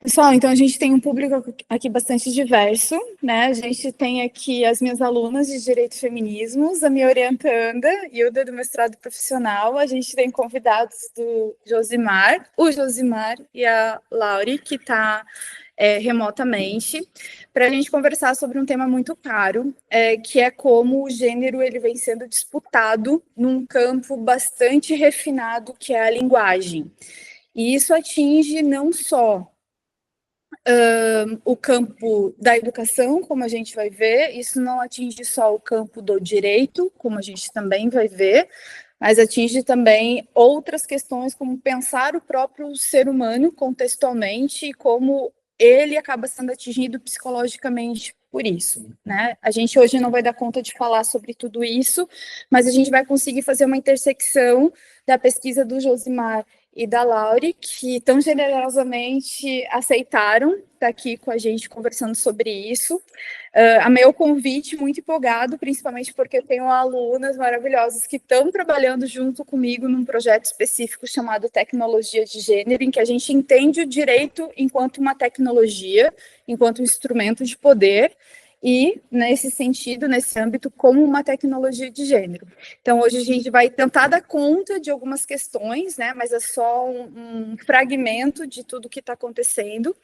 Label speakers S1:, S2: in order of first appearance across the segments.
S1: Pessoal, então a gente tem um público aqui bastante diverso, né? A gente tem aqui as minhas alunas de Direito e Feminismos, a minha orientanda, Hilda, do mestrado profissional. A gente tem convidados do Josimar, o Josimar e a Lauri, que está remotamente, para a gente conversar sobre um tema muito caro, que é como o gênero ele vem sendo disputado num campo bastante refinado, que é a linguagem. E isso atinge não só o campo da educação, como a gente vai ver, isso não atinge só o campo do direito, como a gente também vai ver, mas atinge também outras questões, como pensar o próprio ser humano contextualmente e como ele acaba sendo atingido psicologicamente por isso, né? A gente hoje não vai dar conta de falar sobre tudo isso, mas a gente vai conseguir fazer uma intersecção da pesquisa do Josimar e da Lauri, que tão generosamente aceitaram estar aqui com a gente conversando sobre isso. Amei o convite, muito empolgado, principalmente porque tenho alunas maravilhosas que estão trabalhando junto comigo num projeto específico chamado Tecnologia de Gênero, em que a gente entende o direito enquanto uma tecnologia, enquanto um instrumento de poder, e, nesse sentido, nesse âmbito, como uma tecnologia de gênero. Então, hoje a gente vai tentar dar conta de algumas questões, né, mas é só um fragmento de tudo que está acontecendo.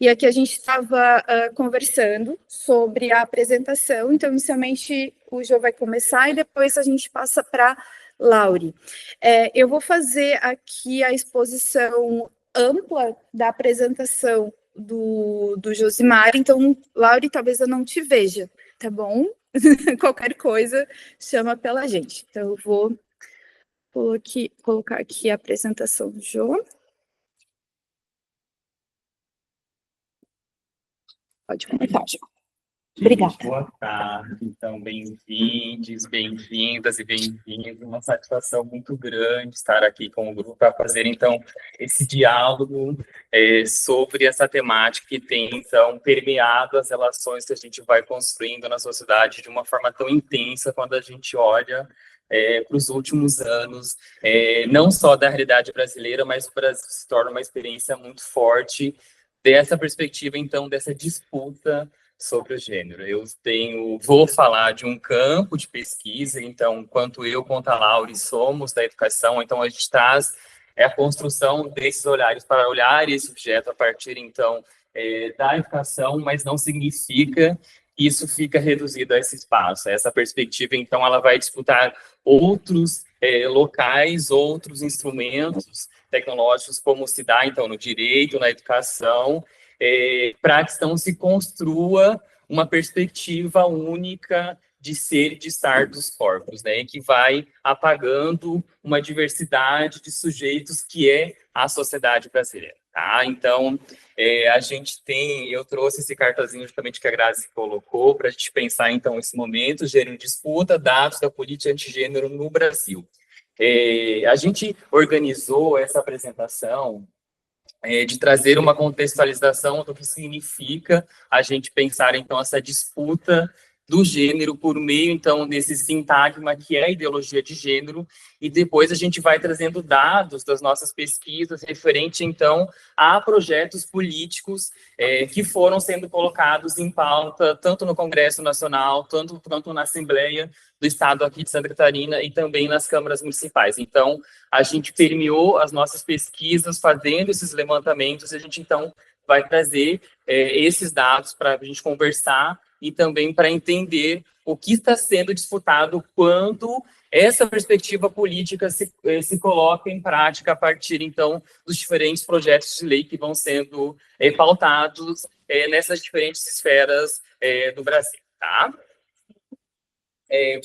S1: E aqui a gente estava conversando sobre a apresentação, então, inicialmente, o Jô vai começar e depois a gente passa para Lauri. Eu vou fazer aqui a exposição ampla da apresentação do Josimar, então, Lauri, talvez eu não te veja, tá bom? Qualquer coisa, chama pela gente. Então, eu vou colocar aqui a apresentação do Jô. Pode comentar, Jô. Obrigada.
S2: Boa tarde, então, bem-vindos, bem-vindas e bem-vindos. Uma satisfação muito grande estar aqui com o grupo para fazer, então, esse diálogo sobre essa temática que tem, então, permeado as relações que a gente vai construindo na sociedade de uma forma tão intensa quando a gente olha para os últimos anos, não só da realidade brasileira, mas o Brasil se torna uma experiência muito forte dessa perspectiva, então, dessa disputa sobre o gênero. Vou falar de um campo de pesquisa, então, quanto a Lauri somos da educação, então a gente traz a construção desses olhares para olhar esse objeto a partir, então, da educação, mas não significa que isso fica reduzido a esse espaço. Essa perspectiva, então, ela vai disputar outros locais, outros instrumentos tecnológicos, como se dá, então, no direito, na educação, para que então se construa uma perspectiva única de ser e de estar dos corpos, né, que vai apagando uma diversidade de sujeitos que é a sociedade brasileira, tá? Então, eu trouxe esse cartazinho justamente que a Grazi colocou para a gente pensar, então, esse momento, gênero em disputa, dados da política antigênero no Brasil. A gente organizou essa apresentação de trazer uma contextualização do que significa a gente pensar, então, essa disputa do gênero por meio, então, desse sintagma que é a ideologia de gênero, e depois a gente vai trazendo dados das nossas pesquisas referente, então, a projetos políticos que foram sendo colocados em pauta, tanto no Congresso Nacional, tanto quanto na Assembleia do Estado aqui de Santa Catarina e também nas câmaras municipais. Então, a gente permeou as nossas pesquisas fazendo esses levantamentos, e a gente, então, vai trazer esses dados para a gente conversar e também para entender o que está sendo disputado quando essa perspectiva política se coloca em prática a partir, então, dos diferentes projetos de lei que vão sendo pautados nessas diferentes esferas do Brasil, tá?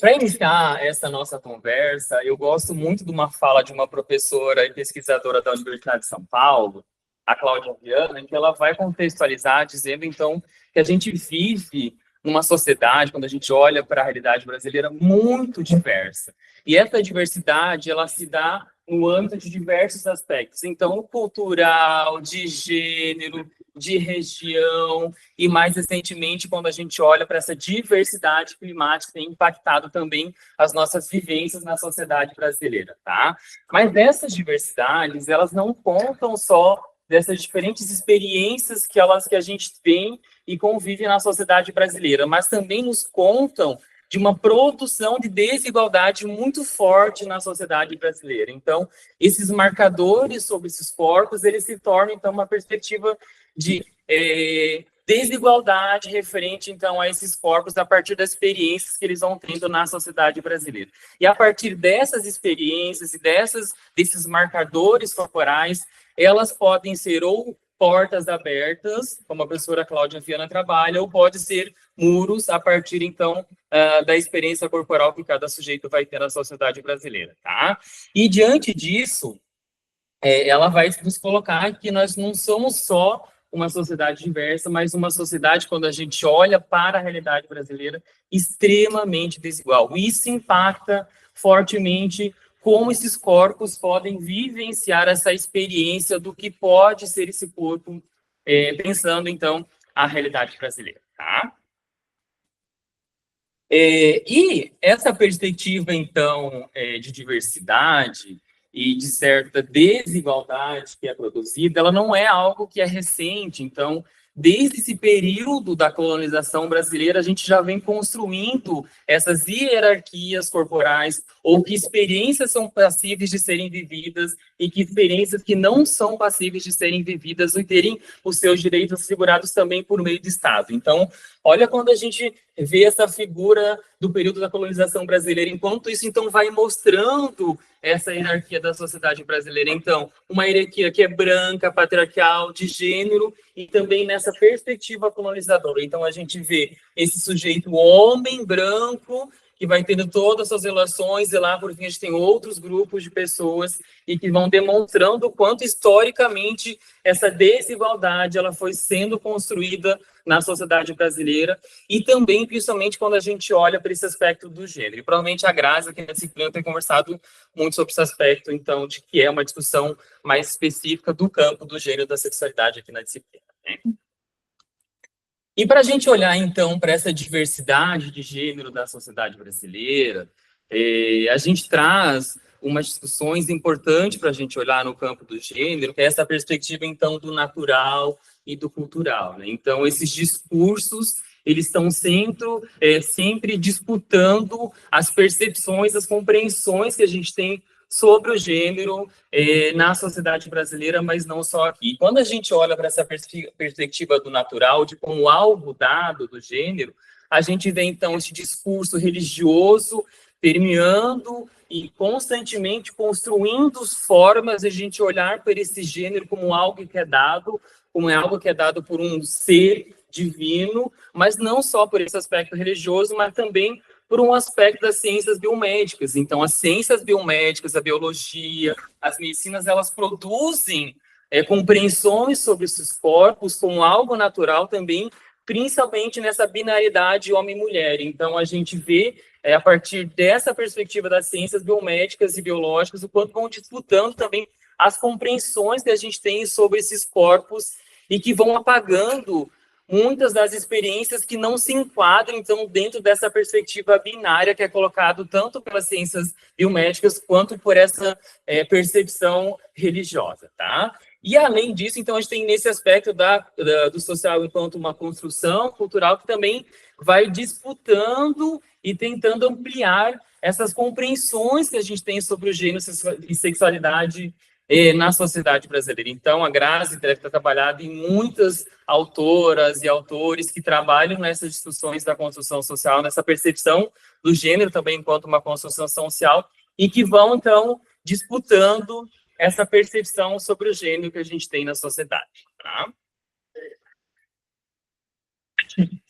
S2: Para iniciar essa nossa conversa, eu gosto muito de uma fala de uma professora e pesquisadora da Universidade de São Paulo, a Cláudia Viana, em que ela vai contextualizar, dizendo, então, que a gente vive numa sociedade, quando a gente olha para a realidade brasileira, muito diversa. E essa diversidade, ela se dá no âmbito de diversos aspectos. Então, cultural, de gênero, de região, e mais recentemente, quando a gente olha para essa diversidade climática, tem impactado também as nossas vivências na sociedade brasileira, tá? Mas dessas diversidades, elas não contam só dessas diferentes experiências que a gente tem e convive na sociedade brasileira, mas também nos contam de uma produção de desigualdade muito forte na sociedade brasileira. Então, esses marcadores sobre esses corpos, eles se tornam, então, uma perspectiva de desigualdade referente, então, a esses corpos a partir das experiências que eles vão tendo na sociedade brasileira. E a partir dessas experiências e desses marcadores corporais, elas podem ser ou portas abertas, como a professora Cláudia Viana trabalha, ou pode ser muros a partir, então, da experiência corporal que cada sujeito vai ter na sociedade brasileira, tá? E, diante disso, ela vai nos colocar que nós não somos só uma sociedade diversa, mas uma sociedade, quando a gente olha para a realidade brasileira, extremamente desigual. Isso impacta fortemente como esses corpos podem vivenciar essa experiência do que pode ser esse corpo, pensando, então, a realidade brasileira, tá? E essa perspectiva, então, de diversidade e de certa desigualdade que é produzida, ela não é algo que é recente. Então, desde esse período da colonização brasileira, a gente já vem construindo essas hierarquias corporais, ou que experiências são passíveis de serem vividas e que experiências que não são passíveis de serem vividas e terem os seus direitos assegurados também por meio do Estado. Então, olha quando a gente vê essa figura do período da colonização brasileira, enquanto isso, então, vai mostrando essa hierarquia da sociedade brasileira. Então, uma hierarquia que é branca, patriarcal, de gênero, e também nessa perspectiva colonizadora. Então, a gente vê esse sujeito homem branco, que vai tendo todas as suas relações, e lá, por fim, a gente tem outros grupos de pessoas e que vão demonstrando o quanto, historicamente, essa desigualdade ela foi sendo construída na sociedade brasileira, e também, principalmente, quando a gente olha para esse aspecto do gênero. E provavelmente a Grazi, aqui na disciplina, tem conversado muito sobre esse aspecto, então, de que é uma discussão mais específica do campo do gênero e da sexualidade aqui na disciplina, né? E para a gente olhar, então, para essa diversidade de gênero da sociedade brasileira, a gente traz umas discussões importantes para a gente olhar no campo do gênero, que é essa perspectiva, então, do natural e do cultural, né? Então, esses discursos, eles estão sempre disputando as percepções, as compreensões que a gente tem sobre o gênero na sociedade brasileira, mas não só aqui. Quando a gente olha para essa perspectiva do natural, de como algo dado do gênero, a gente vê, então, esse discurso religioso permeando e constantemente construindo formas de a gente olhar para esse gênero como algo que é dado, como é algo que é dado por um ser divino, mas não só por esse aspecto religioso, mas também por um aspecto das ciências biomédicas. Então, as ciências biomédicas, a biologia, as medicinas, elas produzem compreensões sobre esses corpos como algo natural também, principalmente nessa binaridade homem-mulher. Então, a gente vê, a partir dessa perspectiva das ciências biomédicas e biológicas, o quanto vão disputando também as compreensões que a gente tem sobre esses corpos e que vão apagando muitas das experiências que não se enquadram, então, dentro dessa perspectiva binária que é colocado tanto pelas ciências biomédicas quanto por essa percepção religiosa, tá? E, além disso, então, a gente tem nesse aspecto do social enquanto uma construção cultural que também vai disputando e tentando ampliar essas compreensões que a gente tem sobre o gênero e sexualidade na sociedade brasileira. Então, a Grazi deve ter trabalhado em muitas autoras e autores que trabalham nessas discussões da construção social, nessa percepção do gênero também enquanto uma construção social, e que vão, então, disputando essa percepção sobre o gênero que a gente tem na sociedade, tá?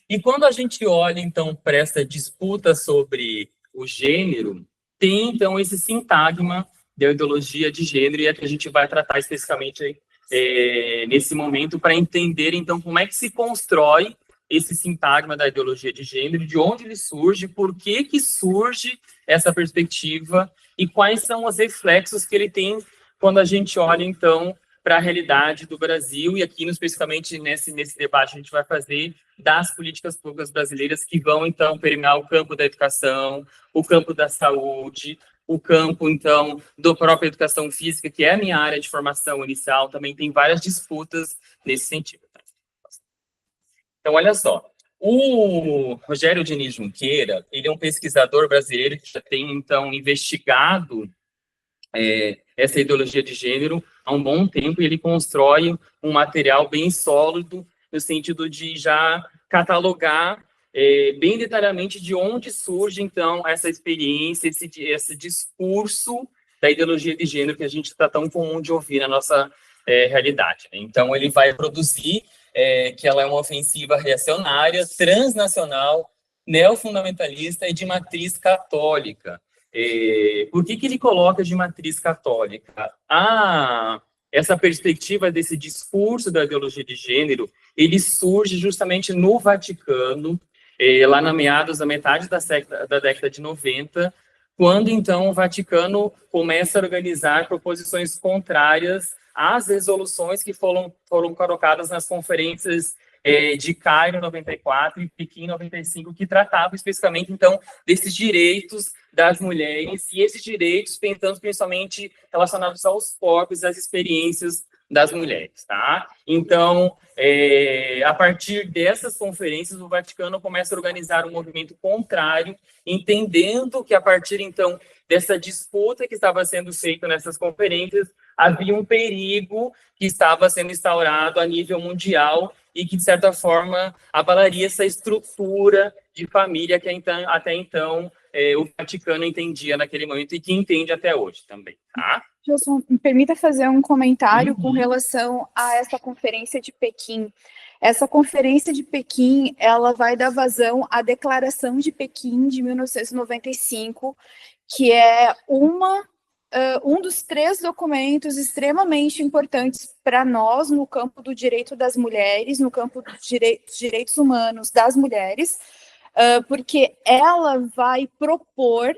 S2: E quando a gente olha, então, para essa disputa sobre o gênero, tem, então, esse sintagma da ideologia de gênero, e é que a gente vai tratar especificamente nesse momento para entender, então, como é que se constrói esse sintagma da ideologia de gênero, de onde ele surge, por que surge essa perspectiva e quais são os reflexos que ele tem quando a gente olha, então, para a realidade do Brasil, e aqui, especificamente, nesse debate, a gente vai fazer das políticas públicas brasileiras que vão, então, permear o campo da educação, o campo da saúde, o campo, então, da própria educação física, que é a minha área de formação inicial, também tem várias disputas nesse sentido. Então, olha só, o Rogério Diniz Junqueira, ele é um pesquisador brasileiro que já tem, então, investigado essa ideologia de gênero há um bom tempo, e ele constrói um material bem sólido, no sentido de já catalogar bem detalhadamente de onde surge, então, essa experiência, esse discurso da ideologia de gênero que a gente está tão comum de ouvir na nossa realidade. Então, ele vai produzir que ela é uma ofensiva reacionária, transnacional, neofundamentalista e de matriz católica. Por que ele coloca de matriz católica? Essa perspectiva desse discurso da ideologia de gênero, ele surge justamente no Vaticano, lá na meados da metade da década de 90, quando, então, o Vaticano começa a organizar proposições contrárias às resoluções que foram colocadas nas conferências de Cairo, 94, e Pequim, 95, que tratavam especificamente, então, desses direitos das mulheres, e esses direitos pensando principalmente relacionados aos corpos, às experiências das mulheres, tá? Então, a partir dessas conferências, o Vaticano começa a organizar um movimento contrário, entendendo que a partir, então, dessa disputa que estava sendo feita nessas conferências, havia um perigo que estava sendo instaurado a nível mundial e que, de certa forma, abalaria essa estrutura de família que até então o Vaticano entendia naquele momento e que entende até hoje também, tá?
S1: Gilson, me permita fazer um comentário com relação a essa conferência de Pequim. Essa conferência de Pequim, ela vai dar vazão à Declaração de Pequim de 1995, que é um dos 3 documentos extremamente importantes para nós no campo do direito das mulheres, no campo dos direitos humanos das mulheres, porque ela vai propor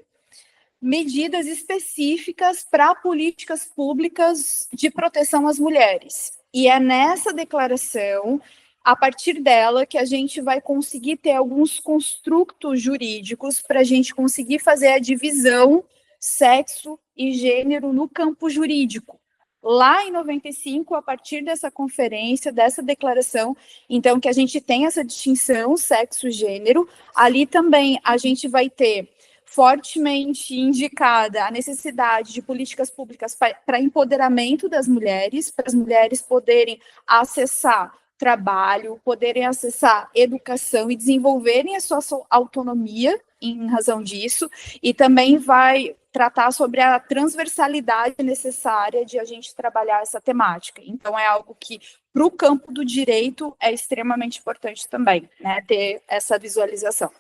S1: medidas específicas para políticas públicas de proteção às mulheres. E é nessa declaração, a partir dela, que a gente vai conseguir ter alguns construtos jurídicos para a gente conseguir fazer a divisão sexo e gênero no campo jurídico. Lá em 95, a partir dessa conferência, dessa declaração, então, que a gente tem essa distinção sexo-gênero, ali também a gente vai ter fortemente indicada a necessidade de políticas públicas para empoderamento das mulheres, para as mulheres poderem acessar trabalho, poderem acessar educação e desenvolverem a sua autonomia em razão disso, e também vai tratar sobre a transversalidade necessária de a gente trabalhar essa temática. Então, é algo que, para o campo do direito, é extremamente importante também, né, ter essa visualização.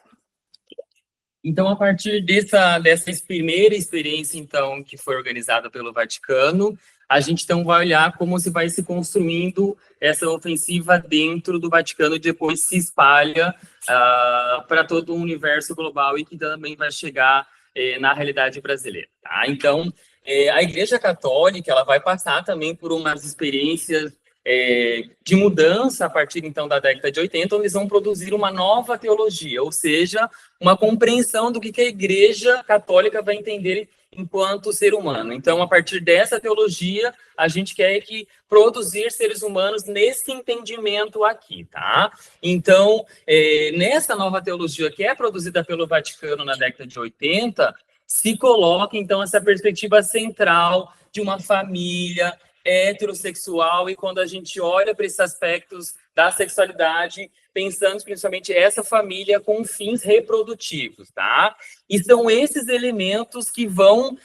S2: Então, a partir dessa primeira experiência, então, que foi organizada pelo Vaticano, a gente, então, vai olhar como se vai se construindo essa ofensiva dentro do Vaticano e depois se espalha para todo o universo global e que também vai chegar na realidade brasileira. Tá? Então, a Igreja Católica ela vai passar também por umas experiências de mudança a partir, então, da década de 80, onde eles vão produzir uma nova teologia, ou seja, uma compreensão do que a Igreja Católica vai entender enquanto ser humano. Então, a partir dessa teologia, a gente quer produzir seres humanos nesse entendimento aqui, tá? Então, nessa nova teologia que é produzida pelo Vaticano na década de 80, se coloca, então, essa perspectiva central de uma família heterossexual, e quando a gente olha para esses aspectos da sexualidade, pensando principalmente essa família com fins reprodutivos, tá? E são esses elementos que vão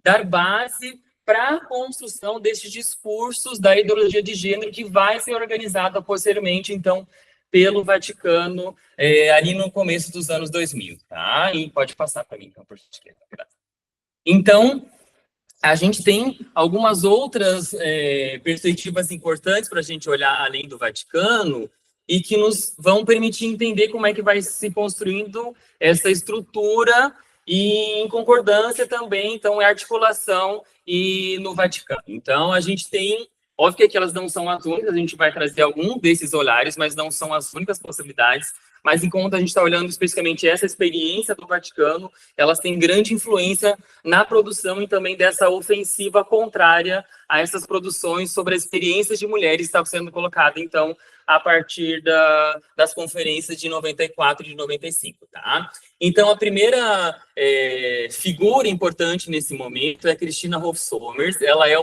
S2: dar base para a construção desses discursos da ideologia de gênero que vai ser organizada posteriormente, então, pelo Vaticano, ali no começo dos anos 2000, tá? E pode passar para mim, então, por gentileza. Então, a gente tem algumas outras perspectivas importantes para a gente olhar além do Vaticano e que nos vão permitir entender como é que vai se construindo essa estrutura e em concordância também, então, é articulação e no Vaticano. Então, a gente tem, óbvio que aqui elas não são as únicas, a gente vai trazer algum desses olhares, mas não são as únicas possibilidades, mas enquanto a gente está olhando especificamente essa experiência do Vaticano, elas têm grande influência na produção e também dessa ofensiva contrária a essas produções sobre as experiências de mulheres que estavam sendo colocadas, então, a partir das conferências de 94 e de 95, tá? Então, a primeira figura importante nesse momento é a Christina Hoff Sommers. Ela é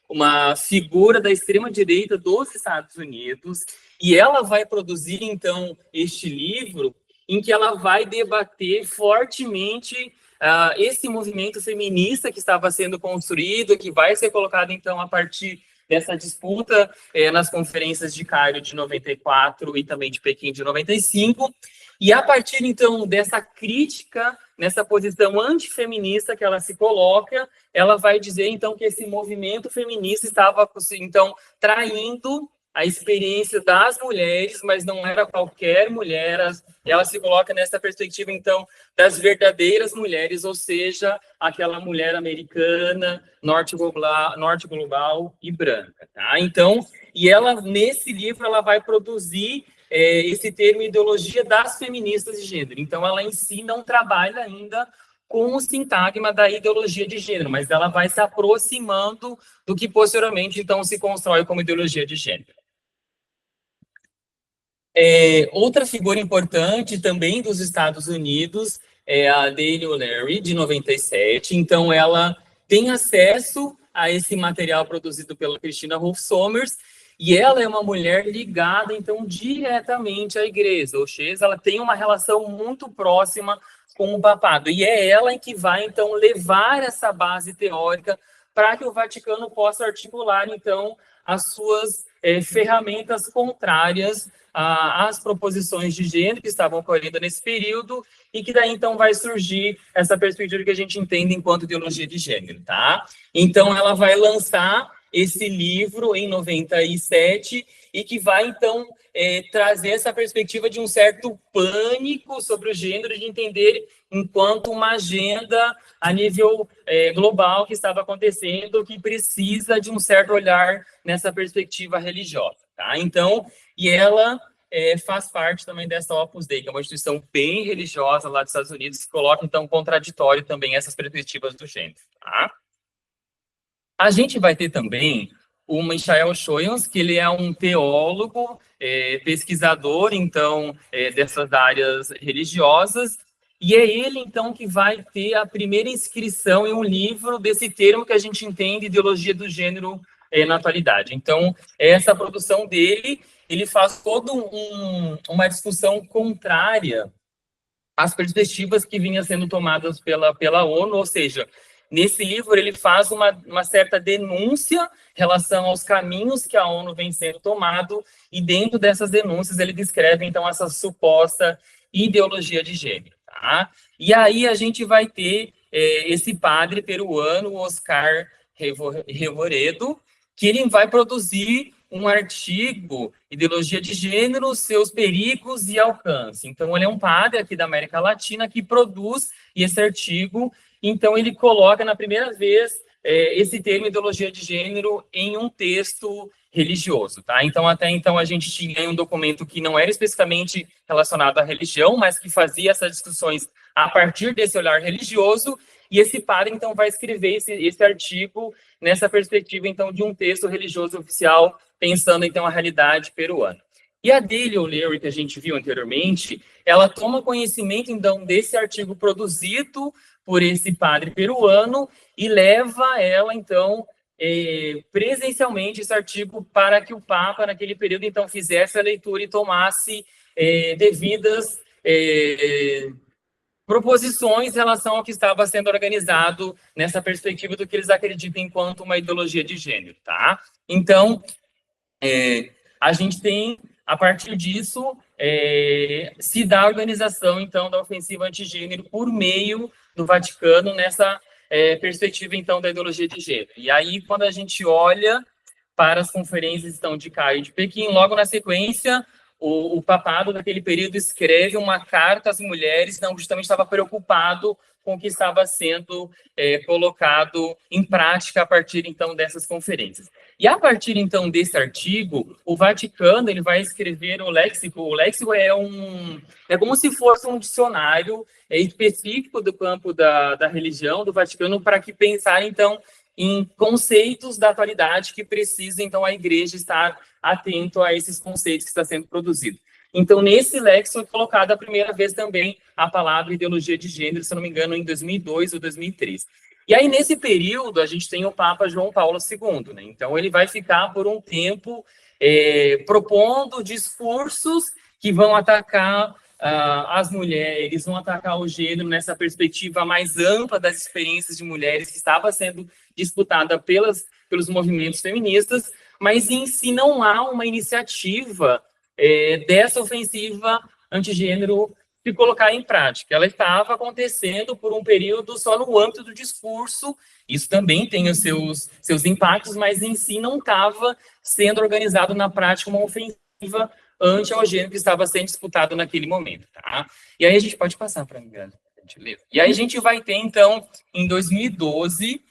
S2: uma figura da extrema-direita dos Estados Unidos, e ela vai produzir, então, este livro em que ela vai debater fortemente esse movimento feminista que estava sendo construído, que vai ser colocado, então, a partir dessa disputa nas conferências de Cairo de 94 e também de Pequim de 95, e a partir, então, dessa crítica, nessa posição antifeminista que ela se coloca, ela vai dizer, então, que esse movimento feminista estava, então, traindo a experiência das mulheres, mas não era qualquer mulher, ela se coloca nessa perspectiva, então, das verdadeiras mulheres, ou seja, aquela mulher americana, norte global e branca, tá? Então, e ela, nesse livro, ela vai produzir esse termo ideologia das feministas de gênero. Então, ela em si não trabalha ainda com o sintagma da ideologia de gênero, mas ela vai se aproximando do que posteriormente, então, se constrói como ideologia de gênero. Outra figura importante também dos Estados Unidos é a Dale O'Leary, de 97. Então, ela tem acesso a esse material produzido pela Christina Hoff Sommers, e ela é uma mulher ligada, então, diretamente à igreja. Ou seja, ela tem uma relação muito próxima com o papado. E é ela que vai, então, levar essa base teórica para que o Vaticano possa articular, então, as suas ferramentas contrárias às proposições de gênero que estavam ocorrendo nesse período, e que daí, então, vai surgir essa perspectiva que a gente entende enquanto ideologia de gênero, tá? Então, ela vai lançar esse livro em 97, e que vai, então, trazer essa perspectiva de um certo pânico sobre o gênero, de entender enquanto uma agenda a nível global que estava acontecendo, que precisa de um certo olhar nessa perspectiva religiosa, tá? Então, e ela faz parte também dessa Opus Dei, que é uma instituição bem religiosa lá dos Estados Unidos, que coloca, então, contraditório também essas perspectivas do gênero, tá? A gente vai ter também o Michael Schoyens, que ele é um teólogo, pesquisador, então, dessas áreas religiosas, e é ele, então, que vai ter a primeira inscrição em um livro desse termo que a gente entende, ideologia do gênero na atualidade. Então, essa produção dele, ele faz toda uma discussão contrária às perspectivas que vinham sendo tomadas pela ONU, ou seja, nesse livro ele faz uma certa denúncia em relação aos caminhos que a ONU vem sendo tomado, e dentro dessas denúncias ele descreve, então, essa suposta ideologia de gênero, tá? E aí a gente vai ter esse padre peruano, Oscar Revoredo, que ele vai produzir um artigo, Ideologia de Gênero, seus perigos e alcance. Então, ele é um padre aqui da América Latina que produz esse artigo. Então, ele coloca na primeira vez esse termo ideologia de gênero em um texto religioso, tá? Então, até então, a gente tinha um documento que não era especificamente relacionado à religião, mas que fazia essas discussões a partir desse olhar religioso, e esse padre, então, vai escrever esse artigo nessa perspectiva, então, de um texto religioso oficial, pensando, então, a realidade peruana. E a Dale O'Leary, que a gente viu anteriormente, ela toma conhecimento, então, desse artigo produzido por esse padre peruano e leva ela, então, presencialmente esse artigo para que o Papa, naquele período, então, fizesse a leitura e tomasse devidas proposições em relação ao que estava sendo organizado nessa perspectiva do que eles acreditam enquanto uma ideologia de gênero, tá? Então, a gente tem, a partir disso, se dá a organização, então, da ofensiva antigênero por meio do Vaticano nessa perspectiva, então, da ideologia de gênero. E aí, quando a gente olha para as conferências, então, de Cairo e de Pequim, logo na sequência, o papado naquele período escreve uma carta às mulheres, não, justamente estava preocupado com o que estava sendo colocado em prática a partir, então, dessas conferências. E a partir, então, desse artigo, o Vaticano ele vai escrever o léxico. O léxico é como se fosse um dicionário específico do campo da religião do Vaticano para que pensar, então, em conceitos da atualidade que precisa, então, a igreja estar atento a esses conceitos que está sendo produzido. Então, nesse léxico é colocada a primeira vez também a palavra ideologia de gênero, se não me engano, em 2002 ou 2003. E aí, nesse período, a gente tem o Papa João Paulo II, né? Então, ele vai ficar por um tempo propondo discursos que vão atacar as mulheres, vão atacar o gênero nessa perspectiva mais ampla das experiências de mulheres que estava sendo disputada pelos movimentos feministas, mas em si não há uma iniciativa dessa ofensiva antigênero se colocar em prática. Ela estava acontecendo por um período só no âmbito do discurso, isso também tem os seus impactos, mas em si não estava sendo organizado na prática uma ofensiva ante ao gênero que estava sendo disputado naquele momento, tá? E aí a gente pode passar para mim, gentileza. E aí a gente vai ter, então, em 2012,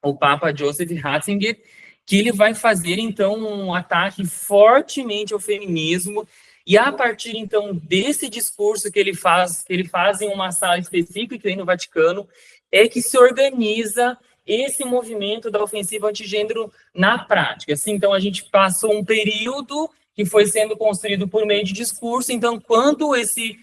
S2: o Papa Joseph Ratzinger, que ele vai fazer, então, um ataque fortemente ao feminismo, e a partir, então, desse discurso que ele faz em uma sala específica que tem no Vaticano, é que se organiza esse movimento da ofensiva antigênero na prática. Assim, então, a gente passou um período que foi sendo construído por meio de discurso, então, quando esse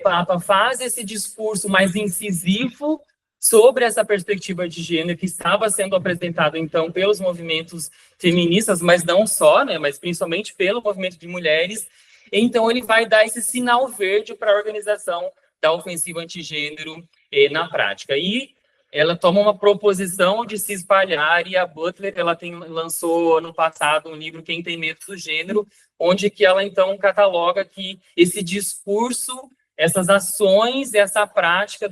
S2: Papa faz esse discurso mais incisivo sobre essa perspectiva de gênero que estava sendo apresentado, então, pelos movimentos feministas, mas não só, né, mas principalmente pelo movimento de mulheres, então ele vai dar esse sinal verde para a organização da ofensiva antigênero na prática. E ela toma uma proposição de se espalhar, e a Butler, ela lançou ano passado um livro, Quem Tem Medo do Gênero, onde que ela, então, cataloga que esse discurso, essas ações, essa prática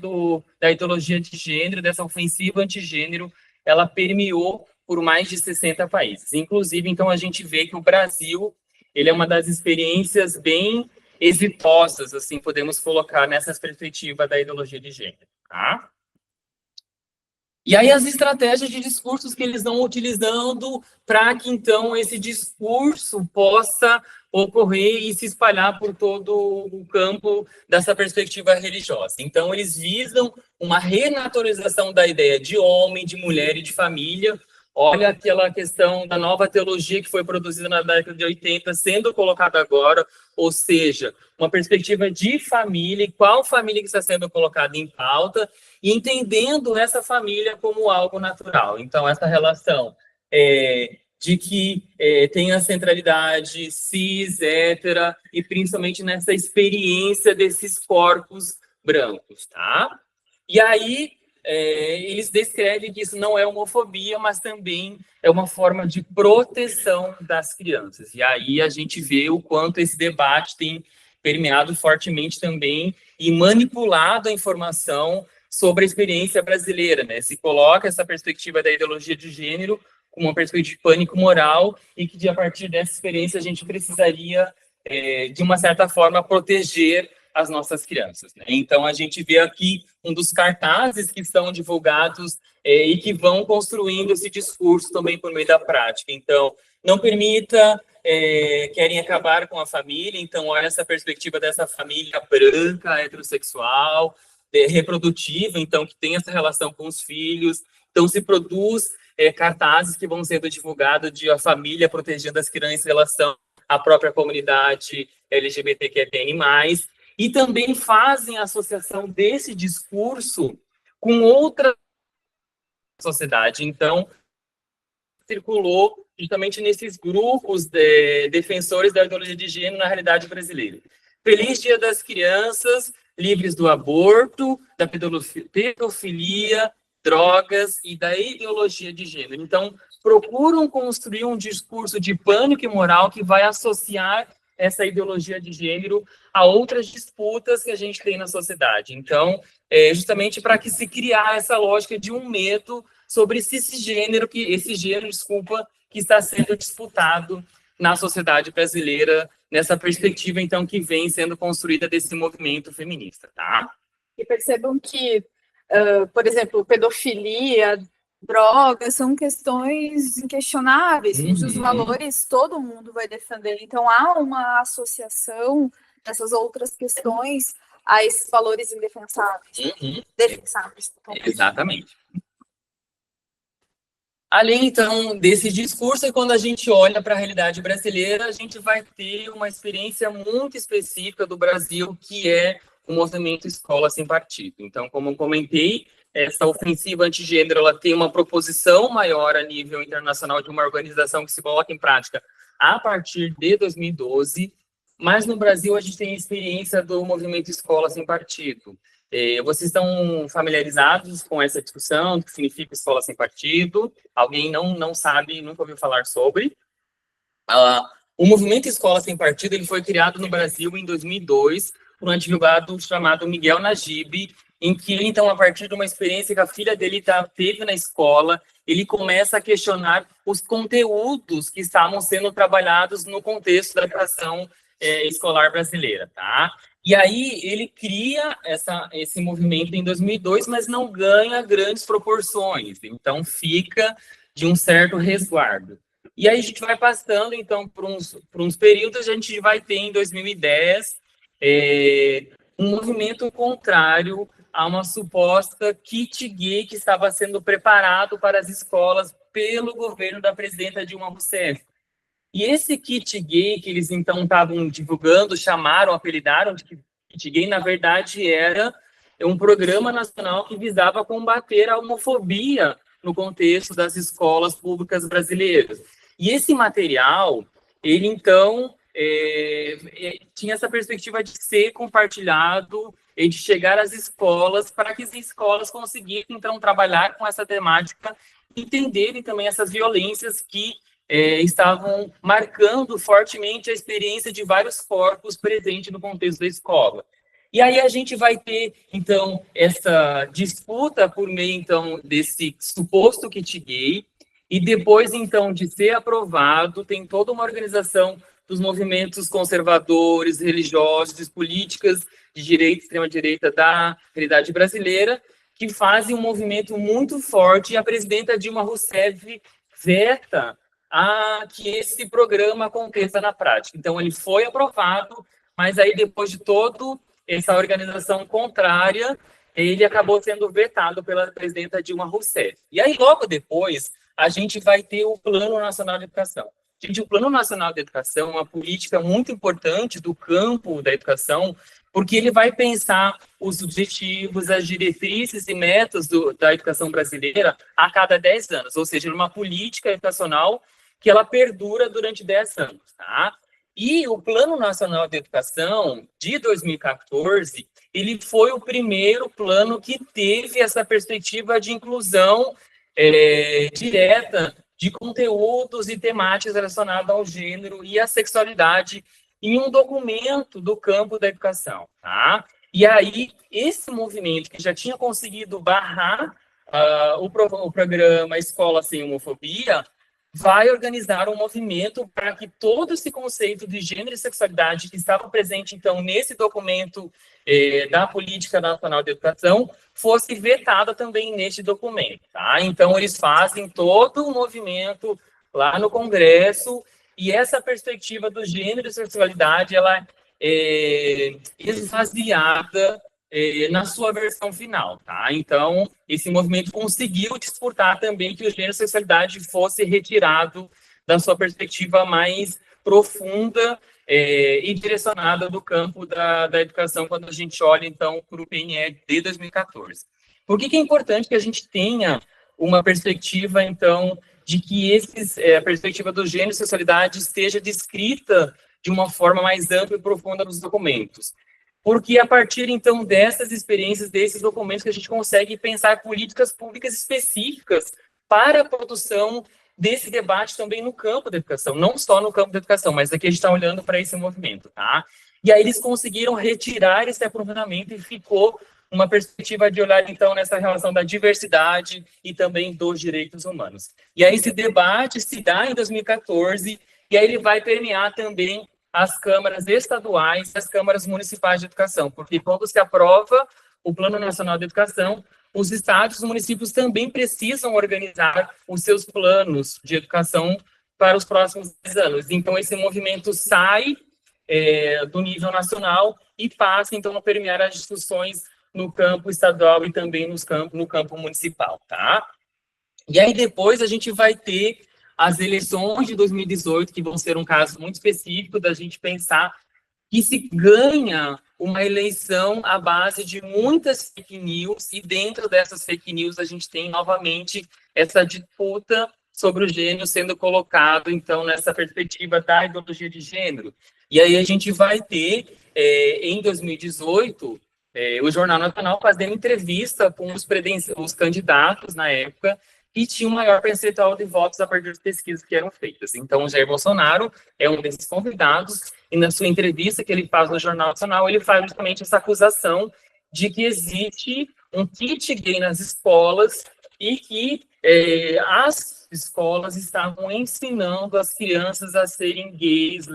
S2: da ideologia de gênero, dessa ofensiva antigênero, ela permeou por mais de 60 países. Inclusive, então, a gente vê que o Brasil, ele é uma das experiências bem exitosas, assim, podemos colocar nessa perspectiva da ideologia de gênero, tá? E aí as estratégias de discursos que eles estão utilizando para que, então, esse discurso possa ocorrer e se espalhar por todo o campo dessa perspectiva religiosa. Então, eles visam uma renaturalização da ideia de homem, de mulher e de família. Olha aquela questão da nova teologia que foi produzida na década de 80, sendo colocada agora, ou seja, uma perspectiva de família, e qual família que está sendo colocada em pauta, e entendendo essa família como algo natural. Então, essa relação de que tem a centralidade cis, hétera, e principalmente nessa experiência desses corpos brancos, tá? E aí, eles descrevem que isso não é homofobia, mas também é uma forma de proteção das crianças. E aí a gente vê o quanto esse debate tem permeado fortemente também e manipulado a informação sobre a experiência brasileira, né? Se coloca essa perspectiva da ideologia de gênero como uma perspectiva de pânico moral e que, a partir dessa experiência, a gente precisaria, de uma certa forma, proteger as nossas crianças, né? Então, a gente vê aqui um dos cartazes que são divulgados e que vão construindo esse discurso também por meio da prática. Então, não permita, querem acabar com a família, então olha essa perspectiva dessa família branca, heterossexual, reprodutiva, então que tem essa relação com os filhos. Então, se produz cartazes que vão sendo divulgados de a família protegendo as crianças em relação à própria comunidade LGBTQIA+, e também fazem a associação desse discurso com outra sociedade. Então, circulou justamente nesses grupos de defensores da ideologia de gênero na realidade brasileira. Feliz Dia das Crianças, livres do aborto, da pedofilia, drogas e da ideologia de gênero. Então, procuram construir um discurso de pânico e moral que vai associar essa ideologia de gênero a outras disputas que a gente tem na sociedade. Então, justamente para que se criar essa lógica de um medo sobre esse gênero que está sendo disputado na sociedade brasileira nessa perspectiva, então, que vem sendo construída desse movimento feminista, tá?
S1: E percebam que, por exemplo, pedofilia, drogas, são questões inquestionáveis, cujos valores todo mundo vai defender. Então, há uma associação dessas outras questões a esses valores indefensáveis. Defensáveis.
S2: Exatamente. Além, então, desse discurso, e quando a gente olha para a realidade brasileira, a gente vai ter uma experiência muito específica do Brasil, que é o movimento Escola Sem Partido. Então, como eu comentei, essa ofensiva antigênero, ela tem uma proposição maior a nível internacional de uma organização que se coloca em prática a partir de 2012, mas no Brasil a gente tem a experiência do movimento Escola Sem Partido. Vocês estão familiarizados com essa discussão, do que significa escola sem partido? Alguém não sabe, nunca ouviu falar sobre? O movimento Escola Sem Partido ele foi criado no Brasil em 2002 por um advogado chamado Miguel Najib, em que ele, então, a partir de uma experiência que a filha dele teve na escola, ele começa a questionar os conteúdos que estavam sendo trabalhados no contexto da educação escolar brasileira, tá? E aí ele cria esse movimento em 2002, mas não ganha grandes proporções, então fica de um certo resguardo. E aí a gente vai passando, então, por uns períodos, a gente vai ter em 2010 um movimento contrário a uma suposta kit gay que estava sendo preparado para as escolas pelo governo da presidenta Dilma Rousseff. E esse kit gay que eles, então, estavam divulgando, apelidaram de kit gay, na verdade, era um programa nacional que visava combater a homofobia no contexto das escolas públicas brasileiras. E esse material, ele, então, tinha essa perspectiva de ser compartilhado e de chegar às escolas para que as escolas conseguissem, então, trabalhar com essa temática, entenderem também essas violências que estavam marcando fortemente a experiência de vários corpos presentes no contexto da escola. E aí a gente vai ter, então, essa disputa por meio, então, desse suposto kit gay, e depois, então, de ser aprovado, tem toda uma organização dos movimentos conservadores, religiosos, políticas de direita, extrema-direita da realidade brasileira, que fazem um movimento muito forte, e a presidenta Dilma Rousseff veta que esse programa aconteça na prática. Então, ele foi aprovado, mas aí, depois de toda essa organização contrária, ele acabou sendo vetado pela presidenta Dilma Rousseff. E aí, logo depois, a gente vai ter o Plano Nacional de Educação. Gente, o Plano Nacional de Educação é uma política muito importante do campo da educação, porque ele vai pensar os objetivos, as diretrizes e metas da educação brasileira a cada 10 anos, ou seja, uma política educacional que ela perdura durante 10 anos, tá? E o Plano Nacional de Educação, de 2014, ele foi o primeiro plano que teve essa perspectiva de inclusão direta de conteúdos e temáticas relacionadas ao gênero e à sexualidade em um documento do campo da educação, tá? E aí, esse movimento que já tinha conseguido barrar o programa Escola Sem Homofobia, vai organizar um movimento para que todo esse conceito de gênero e sexualidade que estava presente, então, nesse documento da Política Nacional de Educação, fosse vetado também neste documento, tá? Então, eles fazem todo o movimento lá no Congresso, e essa perspectiva do gênero e sexualidade, ela é esvaziada na sua versão final, tá? Então, esse movimento conseguiu disputar também que o gênero e sexualidade fosse retirado da sua perspectiva mais profunda e direcionada do campo da educação, quando a gente olha, então, para o PNE de 2014. Por que é importante que a gente tenha uma perspectiva, então, de que a perspectiva do gênero e sexualidade esteja descrita de uma forma mais ampla e profunda nos documentos? Porque a partir, então, dessas experiências, desses documentos, que a gente consegue pensar políticas públicas específicas para a produção desse debate também no campo da educação, não só no campo da educação, mas aqui a gente está olhando para esse movimento, tá? E aí eles conseguiram retirar esse aprofundamento e ficou uma perspectiva de olhar, então, nessa relação da diversidade e também dos direitos humanos. E aí esse debate se dá em 2014, e aí ele vai permear também as câmaras estaduais e as câmaras municipais de educação, porque quando se aprova o Plano Nacional de Educação, os estados e os municípios também precisam organizar os seus planos de educação para os próximos 10 anos. Então, esse movimento sai do nível nacional e passa, então, a permear as discussões no campo estadual e também no campo municipal, tá? E aí, depois, a gente vai ter as eleições de 2018, que vão ser um caso muito específico da gente pensar que se ganha uma eleição à base de muitas fake news, e dentro dessas fake news a gente tem novamente essa disputa sobre o gênero sendo colocado, então, nessa perspectiva da ideologia de gênero. E aí a gente vai ter, em 2018, o Jornal Nacional fazendo entrevista com os candidatos, na época, que tinham um maior percentual de votos a partir das pesquisas que eram feitas. Então, o Jair Bolsonaro é um desses convidados, e na sua entrevista que ele faz no Jornal Nacional, ele faz justamente essa acusação de que existe um kit gay nas escolas e que as escolas estavam ensinando as crianças a serem gays,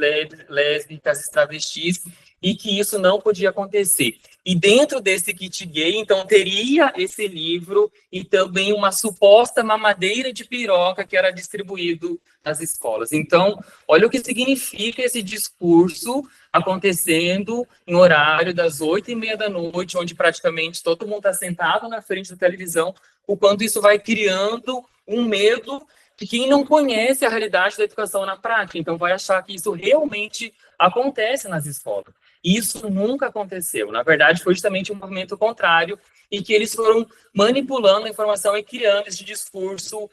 S2: lésbicas, travestis, e que isso não podia acontecer. E dentro desse kit gay, então, teria esse livro e também uma suposta mamadeira de piroca que era distribuído nas escolas. Então, olha o que significa esse discurso acontecendo em horário das 8h30 da noite, onde praticamente todo mundo está sentado na frente da televisão, o quanto isso vai criando um medo de quem não conhece a realidade da educação na prática. Então, vai achar que isso realmente acontece nas escolas. Isso nunca aconteceu. Na verdade, foi justamente um movimento contrário, e que eles foram manipulando a informação e criando esse discurso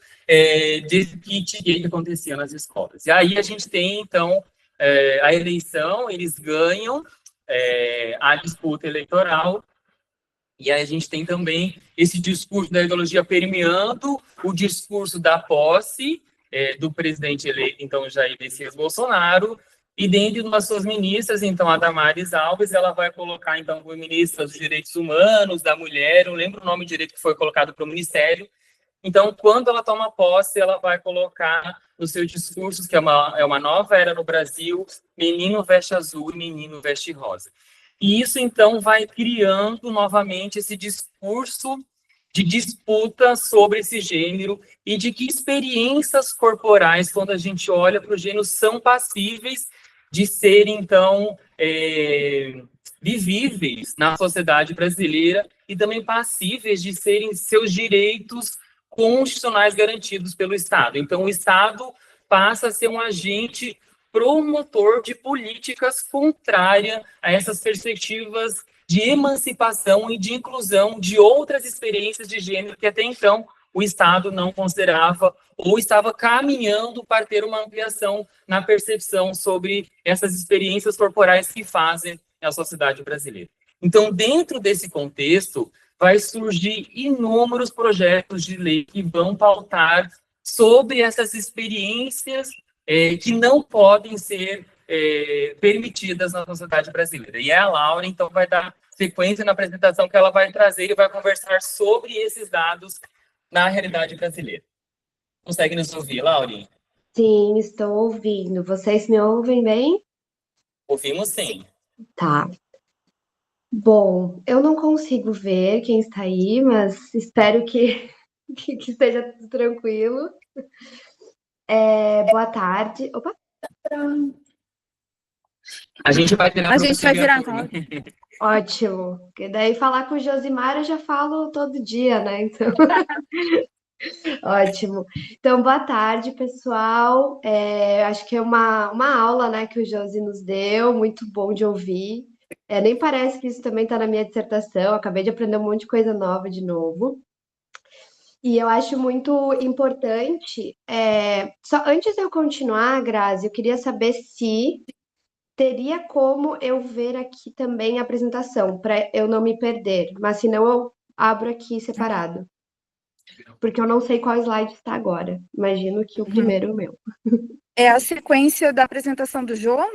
S2: de kit gay que acontecia nas escolas. E aí a gente tem, então, a eleição, eles ganham a disputa eleitoral, e aí a gente tem também esse discurso da ideologia permeando o discurso da posse do presidente eleito, então, Jair Messias Bolsonaro. E dentro de uma das suas ministras, então, a Damares Alves, ela vai colocar, então, como ministra dos Direitos Humanos, da Mulher, eu lembro o nome direito que foi colocado para o Ministério. Então, quando ela toma posse, ela vai colocar nos seus discursos, que é uma nova era no Brasil, menino veste azul e menino veste rosa. E isso, então, vai criando novamente esse discurso de disputa sobre esse gênero e de que experiências corporais, quando a gente olha para o gênero, são passíveis de serem, então, vivíveis na sociedade brasileira e também passíveis de serem seus direitos constitucionais garantidos pelo Estado. Então, o Estado passa a ser um agente promotor de políticas contrárias a essas perspectivas de emancipação e de inclusão de outras experiências de gênero que até então o Estado não considerava ou estava caminhando para ter uma ampliação na percepção sobre essas experiências corporais que fazem a sociedade brasileira. Então, dentro desse contexto, vai surgir inúmeros projetos de lei que vão pautar sobre essas experiências que não podem ser permitidas na sociedade brasileira. E a Laura, então, vai dar sequência na apresentação que ela vai trazer e vai conversar sobre esses dados na realidade brasileira. Consegue nos ouvir, Laurinha?
S3: Sim, estou ouvindo. Vocês me ouvem bem?
S2: Ouvimos sim.
S3: Tá. Bom, eu não consigo ver quem está aí, mas espero que esteja tudo tranquilo. Boa tarde. Opa!
S2: A gente vai virar.
S1: A gente vai virar, então.
S3: Ótimo. Porque daí falar com o Josimar eu já falo todo dia, né? Então. Ótimo. Então, boa tarde, pessoal. Acho que é uma aula, né, que o Josi nos deu, muito bom de ouvir. Nem parece que isso também está na minha dissertação, acabei de aprender um monte de coisa nova de novo. E eu acho muito importante. Só antes de eu continuar, Grazi, eu queria saber se teria como eu ver aqui também a apresentação, para eu não me perder, mas se não, eu abro aqui separado. Porque eu não sei qual slide está agora. Imagino que o primeiro é o meu.
S1: É a sequência da apresentação do João?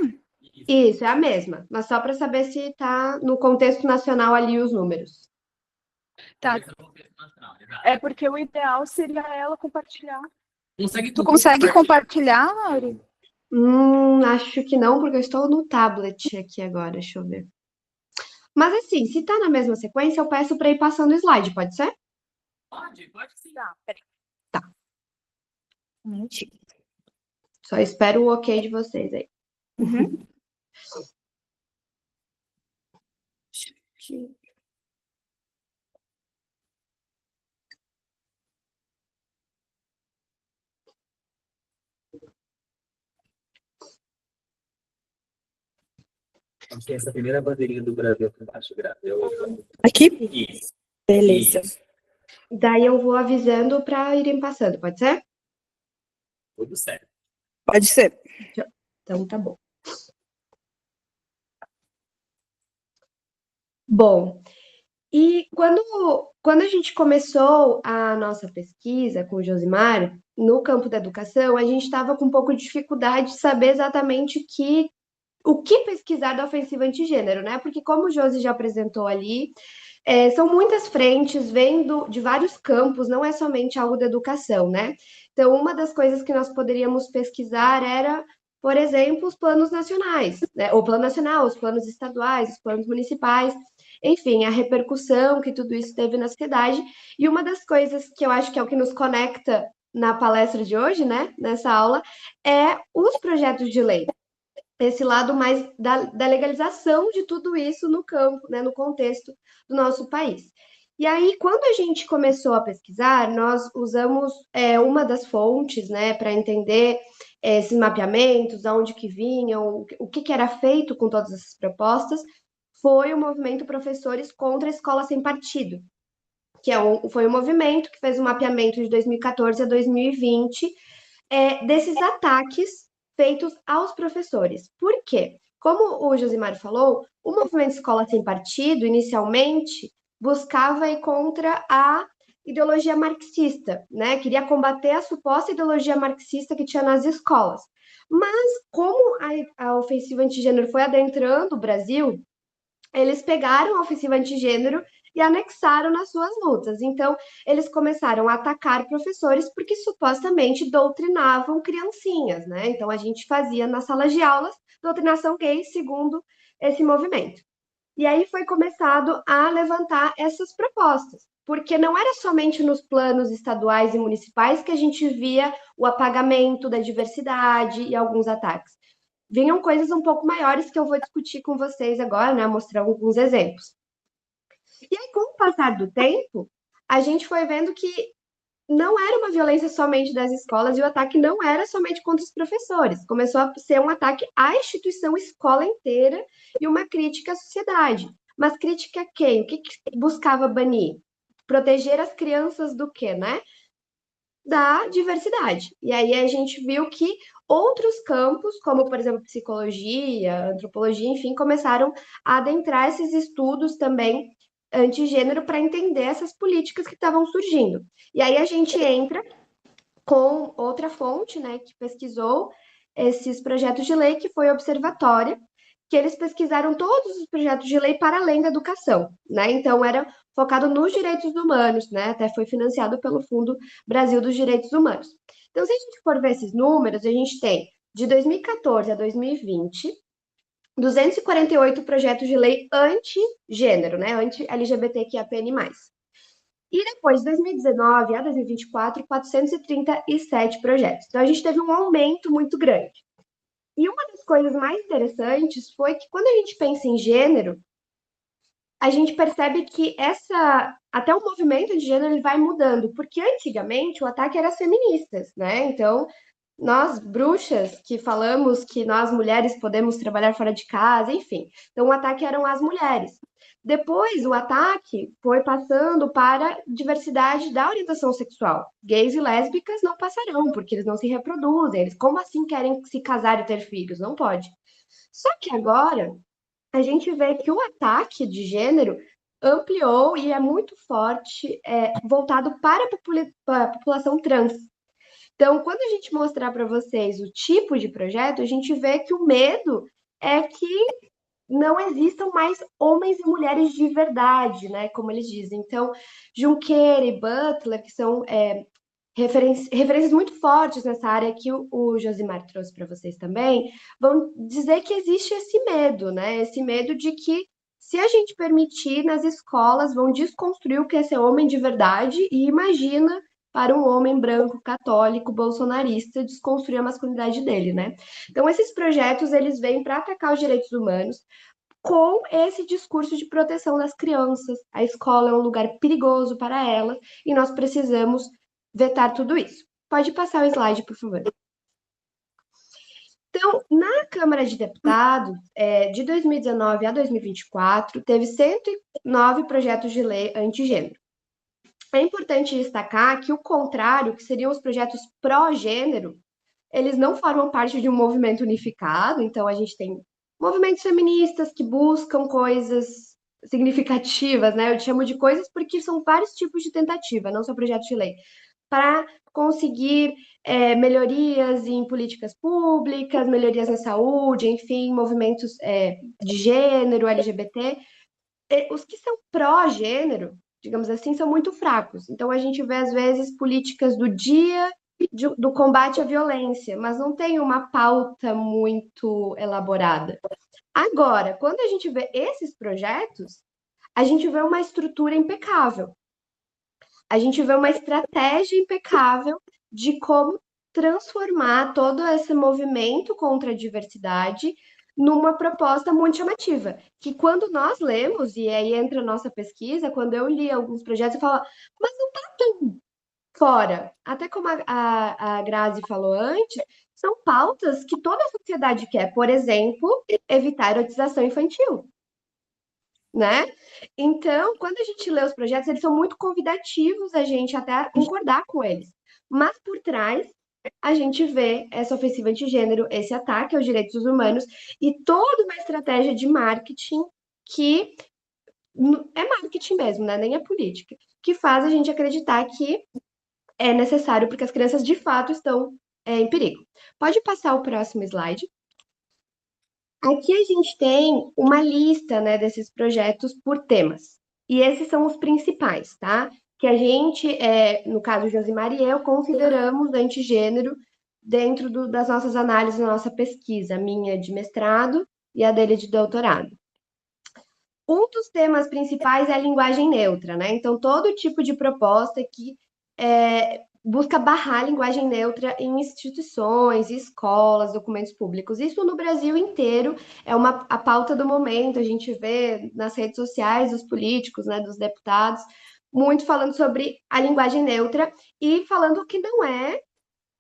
S3: Isso, é a mesma. Mas só para saber se está no contexto nacional ali os números.
S1: Tá. É porque o ideal seria ela compartilhar.
S2: Tu
S1: consegue compartilhar, Lauri?
S3: Acho que não, porque eu estou no tablet aqui agora, deixa eu ver. Mas assim, se tá na mesma sequência, eu peço para ir passando o slide, pode ser?
S2: Pode sim.
S1: Tá, peraí.
S3: Tá.
S1: Um minutinho.
S3: Só espero o ok de vocês aí.
S1: Uhum.
S2: Acho que essa é a primeira bandeirinha do Brasil que eu acho grave.
S1: Aqui?
S2: Isso.
S1: Beleza.
S2: Isso.
S3: Daí eu vou avisando para irem passando, pode ser?
S2: Tudo certo.
S1: Pode ser.
S3: Então tá bom. Bom, e quando a gente começou a nossa pesquisa com o Josimar, no campo da educação, a gente estava com um pouco de dificuldade de saber exatamente o que pesquisar da ofensiva antigênero, né? Porque como o Josi já apresentou ali, são muitas frentes, vendo de vários campos, não é somente algo da educação, né? Então, uma das coisas que nós poderíamos pesquisar era, por exemplo, os planos nacionais, né? O plano nacional, os planos estaduais, os planos municipais, enfim, a repercussão que tudo isso teve na sociedade. E uma das coisas que eu acho que é o que nos conecta na palestra de hoje, né, nessa aula, é os projetos de lei, esse lado mais da legalização de tudo isso no campo, né, no contexto do nosso país. E aí, quando a gente começou a pesquisar, nós usamos uma das fontes, né, para entender esses mapeamentos, aonde que vinham, o que era feito com todas essas propostas, foi o movimento Professores contra a Escola Sem Partido, que foi um movimento que fez um mapeamento de 2014 a 2020 desses ataques feitos aos professores. Por quê? Como o Josimar falou, o movimento Escola Sem Partido, inicialmente, buscava ir contra a ideologia marxista, né? Queria combater a suposta ideologia marxista que tinha nas escolas. Mas, como a ofensiva antigênero foi adentrando o Brasil, eles pegaram a ofensiva antigênero e anexaram nas suas lutas. Então, eles começaram a atacar professores porque supostamente doutrinavam criancinhas, né? Então, a gente fazia nas salas de aulas doutrinação gay, segundo esse movimento. E aí foi começado a levantar essas propostas, porque não era somente nos planos estaduais e municipais que a gente via o apagamento da diversidade e alguns ataques. Vinham coisas um pouco maiores que eu vou discutir com vocês agora, né? Mostrar alguns exemplos. E aí, com o passar do tempo, a gente foi vendo que não era uma violência somente das escolas e o ataque não era somente contra os professores. Começou a ser um ataque à instituição escola inteira e uma crítica à sociedade. Mas crítica a quem? O que buscava banir? Proteger as crianças do quê, né? Da diversidade. E aí a gente viu que outros campos, como por exemplo psicologia, antropologia, enfim, começaram a adentrar esses estudos também antigênero para entender essas políticas que estavam surgindo. E aí a gente entra com outra fonte, né, que pesquisou esses projetos de lei, que foi a Observatória, que eles pesquisaram todos os projetos de lei para além da educação, né? Então era focado nos direitos humanos, né? Até foi financiado pelo Fundo Brasil dos Direitos Humanos. Então, se a gente for ver esses números, a gente tem de 2014 a 2020 248 projetos de lei anti-gênero, né? Anti-LGBTQIAPN+. E depois, de 2019 a 2024, 437 projetos. Então, a gente teve um aumento muito grande. E uma das coisas mais interessantes foi que quando a gente pensa em gênero, a gente percebe que até o movimento de gênero ele vai mudando, porque antigamente o ataque era às feministas, né? Então, nós bruxas que falamos que nós mulheres podemos trabalhar fora de casa, enfim. Então, o ataque eram as mulheres. Depois, o ataque foi passando para diversidade da orientação sexual. Gays e lésbicas não passarão, porque eles não se reproduzem. Eles, como assim querem se casar e ter filhos? Não pode. Só que agora, a gente vê que o ataque de gênero ampliou e é muito forte, voltado para a população trans. Então, quando a gente mostrar para vocês o tipo de projeto, a gente vê que o medo é que não existam mais homens e mulheres de verdade, né? Como eles dizem. Então, Junqueira e Butler, que são referências muito fortes nessa área que o Josimar trouxe para vocês também, vão dizer que existe esse medo, né? Esse medo de que, se a gente permitir, nas escolas vão desconstruir o que é ser homem de verdade e imagina para um homem branco, católico, bolsonarista, desconstruir a masculinidade dele, né? Então, esses projetos, eles vêm para atacar os direitos humanos com esse discurso de proteção das crianças. A escola é um lugar perigoso para elas e nós precisamos vetar tudo isso. Pode passar o slide, por favor. Então, na Câmara de Deputados, de 2019 a 2024, teve 109 projetos de lei antigênero. É importante destacar que o contrário, que seriam os projetos pró-gênero, eles não formam parte de um movimento unificado, então a gente tem movimentos feministas que buscam coisas significativas, né? Eu chamo de coisas porque são vários tipos de tentativa, não só projetos de lei, para conseguir melhorias em políticas públicas, melhorias na saúde, enfim, movimentos de gênero, LGBT. Os que são pró-gênero, digamos assim, são muito fracos. Então, a gente vê, às vezes, políticas do dia do combate à violência, mas não tem uma pauta muito elaborada. Agora, quando a gente vê esses projetos, a gente vê uma estrutura impecável. A gente vê uma estratégia impecável de como transformar todo esse movimento contra a diversidade numa proposta muito chamativa, que quando nós lemos, e aí entra a nossa pesquisa, quando eu li alguns projetos, eu falo, mas não está tão fora. Até como a Grazi falou antes, são pautas que toda a sociedade quer. Por exemplo, evitar a erotização infantil, né? Então, quando a gente lê os projetos, eles são muito convidativos a gente até concordar com eles. Mas por trás, a gente vê essa ofensiva antigênero, esse ataque aos direitos humanos e toda uma estratégia de marketing que é marketing mesmo, né? Nem é política, que faz a gente acreditar que é necessário porque as crianças de fato estão em perigo. Pode passar o próximo slide. Aqui a gente tem uma lista, né, desses projetos por temas. E esses são os principais, tá? Que a gente, no caso Josimar e eu, consideramos antigênero dentro das nossas análises, da nossa pesquisa, a minha de mestrado e a dele de doutorado. Um dos temas principais é a linguagem neutra, né? Então, todo tipo de proposta que busca barrar a linguagem neutra em instituições, escolas, documentos públicos. Isso no Brasil inteiro é a pauta do momento. A gente vê nas redes sociais dos políticos, né, dos deputados, muito falando sobre a linguagem neutra e falando que não é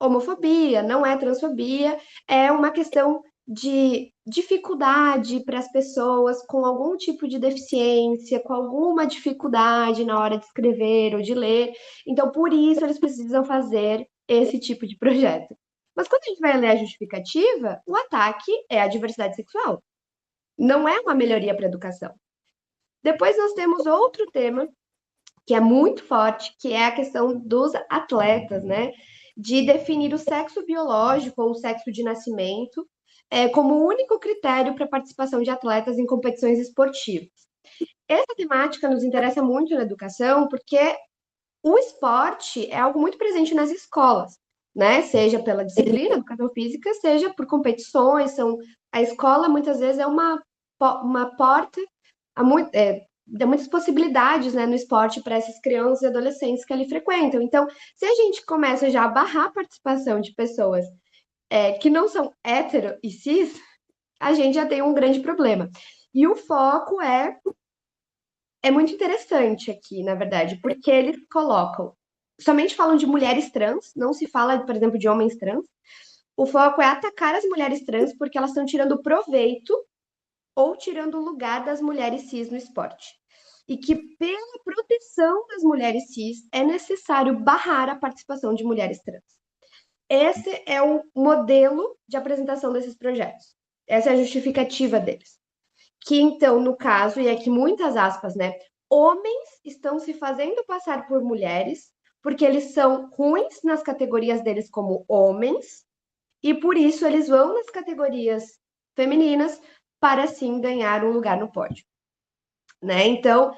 S3: homofobia, não é transfobia, é uma questão de dificuldade para as pessoas com algum tipo de deficiência, com alguma dificuldade na hora de escrever ou de ler. Então, por isso, eles precisam fazer esse tipo de projeto. Mas quando a gente vai ler a justificativa, o ataque é a diversidade sexual. Não é uma melhoria para a educação. Depois nós temos outro tema que é muito forte, que é a questão dos atletas, né? De definir o sexo biológico ou o sexo de nascimento como único critério para a participação de atletas em competições esportivas. Essa temática nos interessa muito na educação, porque o esporte é algo muito presente nas escolas, né? Seja pela disciplina, educação física, seja por competições. A escola, muitas vezes, é uma porta dá muitas possibilidades, né, no esporte para essas crianças e adolescentes que ali frequentam. Então, se a gente começa já a barrar a participação de pessoas que não são hétero e cis, a gente já tem um grande problema. E o foco é muito interessante aqui, na verdade, porque eles colocam, somente falam de mulheres trans, não se fala, por exemplo, de homens trans. O foco é atacar as mulheres trans porque elas estão tirando proveito ou tirando o lugar das mulheres cis no esporte. E que, pela proteção das mulheres cis, é necessário barrar a participação de mulheres trans. Esse é o modelo de apresentação desses projetos. Essa é a justificativa deles. Que, então, no caso, e aqui muitas aspas, né? Homens estão se fazendo passar por mulheres porque eles são ruins nas categorias deles como homens e, por isso, eles vão nas categorias femininas para, sim, ganhar um lugar no pódio. Né? Então,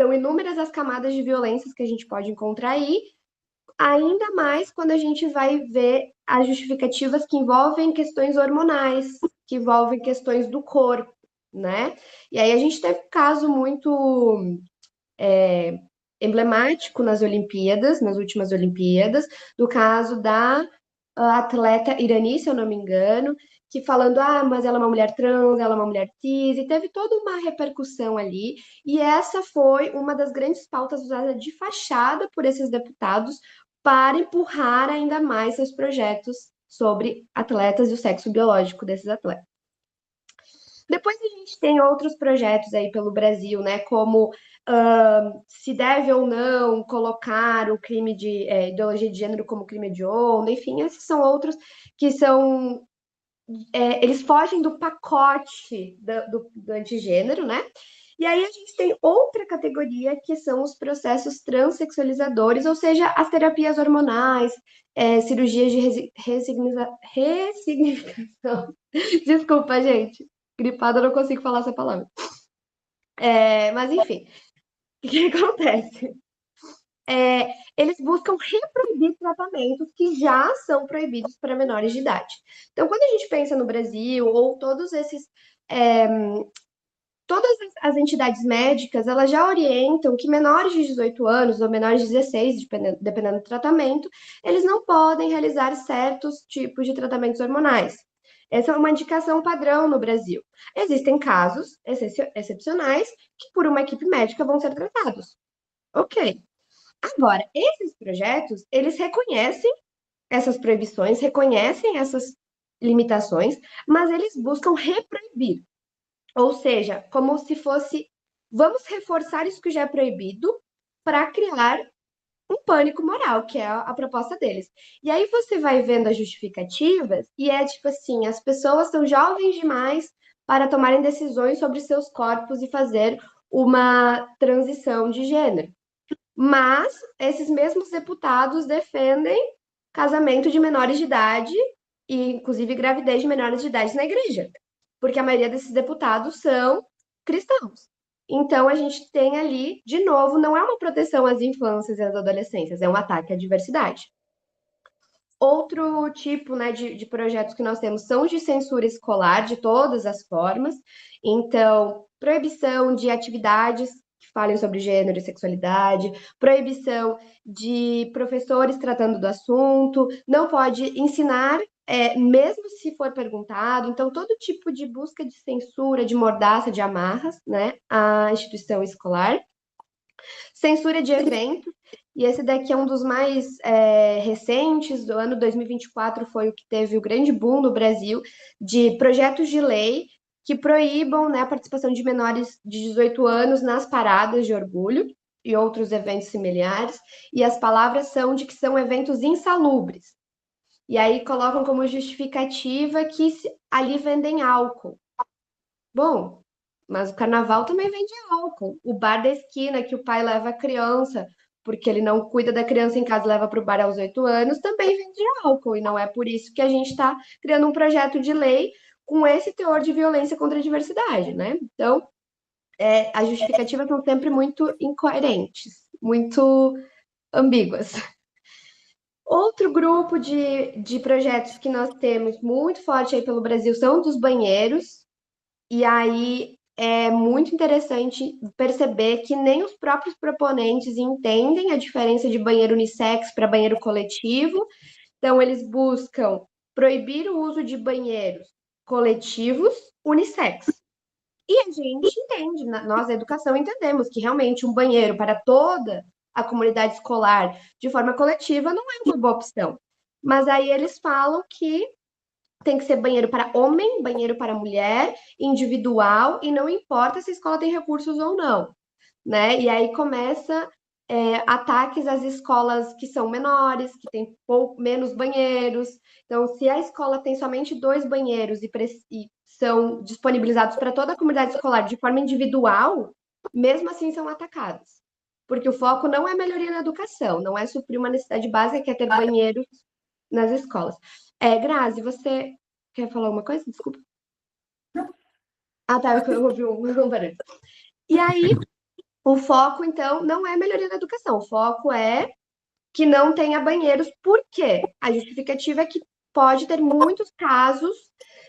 S3: são inúmeras as camadas de violências que a gente pode encontrar aí. ainda mais quando a gente vai ver as justificativas que envolvem questões hormonais, que envolvem questões do corpo, né? E aí a gente teve um caso muito emblemático nas Olimpíadas, nas últimas Olimpíadas, do caso da atleta Irani, se eu não me engano, que falando, mas ela é uma mulher trans, ela é uma mulher cis, e teve toda uma repercussão ali, e essa foi uma das grandes pautas usadas de fachada por esses deputados para empurrar ainda mais seus projetos sobre atletas e o sexo biológico desses atletas. Depois a gente tem outros projetos aí pelo Brasil, né, como se deve ou não colocar o crime de ideologia de gênero como crime hediondo, enfim, esses são outros que são eles fogem do pacote do antigênero, né? E aí a gente tem outra categoria que são os processos transexualizadores, ou seja, as terapias hormonais, cirurgias de ressignificação. Desculpa, gente. Gripada, eu não consigo falar essa palavra. Mas, enfim, o que acontece? Eles buscam reproibir tratamentos que já são proibidos para menores de idade. Então, quando a gente pensa no Brasil, ou todas as entidades médicas, elas já orientam que menores de 18 anos ou menores de 16, dependendo do tratamento, eles não podem realizar certos tipos de tratamentos hormonais. Essa é uma indicação padrão no Brasil. Existem casos excepcionais que, por uma equipe médica, vão ser tratados. Ok. Agora, esses projetos, eles reconhecem essas proibições, reconhecem essas limitações, mas eles buscam reproibir. Ou seja, como se fosse, vamos reforçar isso que já é proibido para criar um pânico moral, que é a proposta deles. E aí você vai vendo as justificativas e é tipo assim, as pessoas são jovens demais para tomarem decisões sobre seus corpos e fazer uma transição de gênero. Mas esses mesmos deputados defendem casamento de menores de idade e, inclusive, gravidez de menores de idade na igreja, porque a maioria desses deputados são cristãos. Então, a gente tem ali, de novo, não é uma proteção às infâncias e às adolescências, é um ataque à diversidade. Outro tipo, né, de projetos que nós temos são os de censura escolar, de todas as formas. Então, proibição de atividades que falem sobre gênero e sexualidade, proibição de professores tratando do assunto, não pode ensinar, mesmo se for perguntado. Então, todo tipo de busca de censura, de mordaça, de amarras, né, à instituição escolar. Censura de eventos, e esse daqui é um dos mais recentes, do ano 2024 foi o que teve o grande boom no Brasil, de projetos de lei que proíbam, né, a participação de menores de 18 anos nas paradas de orgulho e outros eventos similares, e as palavras são de que são eventos insalubres. E aí colocam como justificativa que ali vendem álcool. Bom, mas o carnaval também vende álcool. O bar da esquina que o pai leva a criança, porque ele não cuida da criança em casa, leva para o bar aos 8 anos, também vende álcool. E não é por isso que a gente está criando um projeto de lei com esse teor de violência contra a diversidade, né? Então, as justificativas são sempre muito incoerentes, muito ambíguas. Outro grupo de projetos que nós temos muito forte aí pelo Brasil são dos banheiros. E aí é muito interessante perceber que nem os próprios proponentes entendem a diferença de banheiro unissex para banheiro coletivo. Então, eles buscam proibir o uso de banheiros coletivos unissex. E a gente entende, nós da educação entendemos que realmente um banheiro para toda a comunidade escolar de forma coletiva não é uma boa opção. Mas aí eles falam que tem que ser banheiro para homem, banheiro para mulher, individual, e não importa se a escola tem recursos ou não, né? E aí começa ataques às escolas que são menores, que têm menos banheiros. Então, se a escola tem somente 2 banheiros e são disponibilizados para toda a comunidade escolar de forma individual, mesmo assim são atacados. Porque o foco não é melhoria na educação, não é suprir uma necessidade básica, que é ter banheiros nas escolas. Grazi, você quer falar alguma coisa? Desculpa. Ah, tá, eu ouvi um barulho. E aí, o foco, então, não é melhoria na educação, o foco é que não tenha banheiros. Por quê? A justificativa é que pode ter muitos casos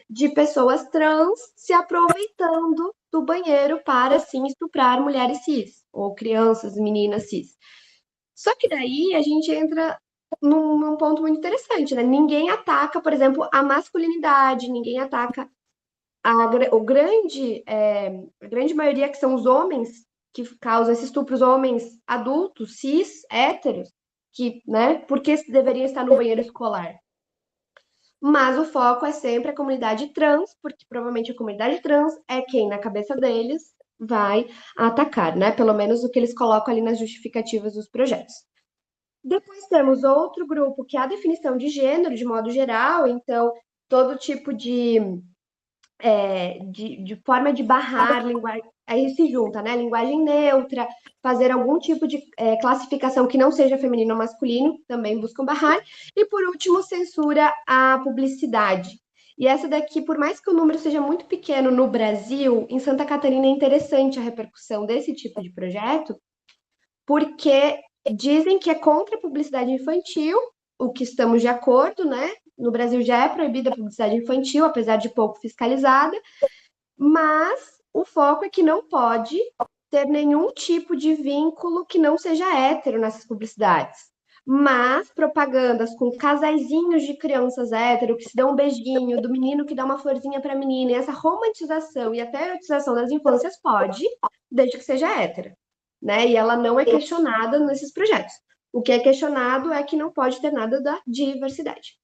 S3: de pessoas trans se aproveitando do banheiro para, sim, estuprar mulheres cis, ou crianças, meninas cis. Só que daí a gente entra num ponto muito interessante, né? Ninguém ataca, por exemplo, a masculinidade, ninguém ataca a grande maioria que são os homens que causam esses estupros, homens adultos, cis, héteros, que, né, porque deveriam estar no banheiro escolar. Mas o foco é sempre a comunidade trans, porque provavelmente a comunidade trans é quem, na cabeça deles, vai atacar, né? Pelo menos o que eles colocam ali nas justificativas dos projetos. Depois temos outro grupo, que é a definição de gênero, de modo geral, então, todo tipo de forma de barrar linguagem, aí se junta, né? Linguagem neutra, fazer algum tipo de classificação que não seja feminino ou masculino, também buscam barrar. E por último, censura à publicidade. E essa daqui, por mais que o número seja muito pequeno no Brasil, em Santa Catarina é interessante a repercussão desse tipo de projeto, porque dizem que é contra a publicidade infantil, o que estamos de acordo, né? No Brasil já é proibida a publicidade infantil, apesar de pouco fiscalizada, mas o foco é que não pode ter nenhum tipo de vínculo que não seja hétero nessas publicidades. Mas propagandas com casaizinhos de crianças hétero que se dão um beijinho, do menino que dá uma florzinha para a menina, e essa romantização e até erotização das infâncias pode, desde que seja hétero, né? E ela não é questionada nesses projetos. O que é questionado é que não pode ter nada da diversidade.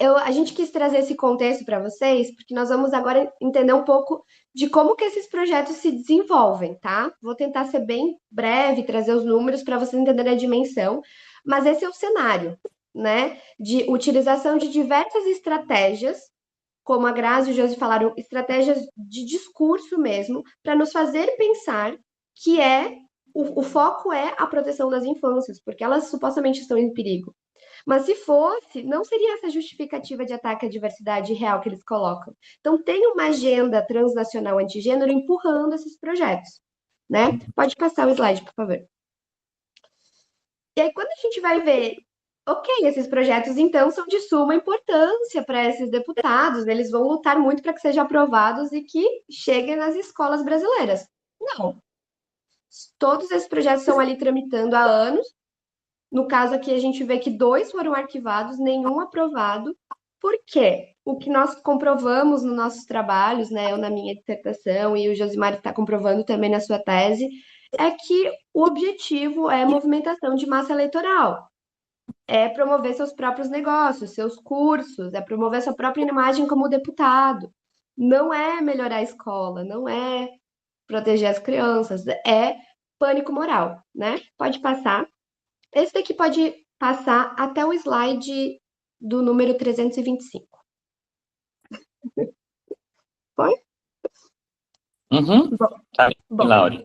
S3: A gente quis trazer esse contexto para vocês, porque nós vamos agora entender um pouco de como que esses projetos se desenvolvem, tá? Vou tentar ser bem breve, trazer os números para vocês entenderem a dimensão, mas esse é o cenário, né? De utilização de diversas estratégias, como a Grazi e o Josi falaram, estratégias de discurso mesmo, para nos fazer pensar que o foco é a proteção das infâncias, porque elas supostamente estão em perigo. Mas se fosse, não seria essa justificativa de ataque à diversidade real que eles colocam. Então, tem uma agenda transnacional antigênero empurrando esses projetos, né? Pode passar o slide, por favor. E aí, quando a gente vai ver, ok, esses projetos, então, são de suma importância para esses deputados, eles vão lutar muito para que sejam aprovados e que cheguem nas escolas brasileiras. Não. Todos esses projetos estão ali tramitando há anos. No caso aqui, a gente vê que 2 foram arquivados, nenhum aprovado. Por quê? O que nós comprovamos nos nossos trabalhos, né? Eu na minha dissertação e o Josimar está comprovando também na sua tese, é que o objetivo é movimentação de massa eleitoral. É promover seus próprios negócios, seus cursos, é promover sua própria imagem como deputado. Não é melhorar a escola, não é proteger as crianças, é pânico moral, né? Pode passar. Esse daqui pode passar até o slide do número 325. Foi?
S2: Uhum. Tá
S3: Bom,
S2: bem, Laure.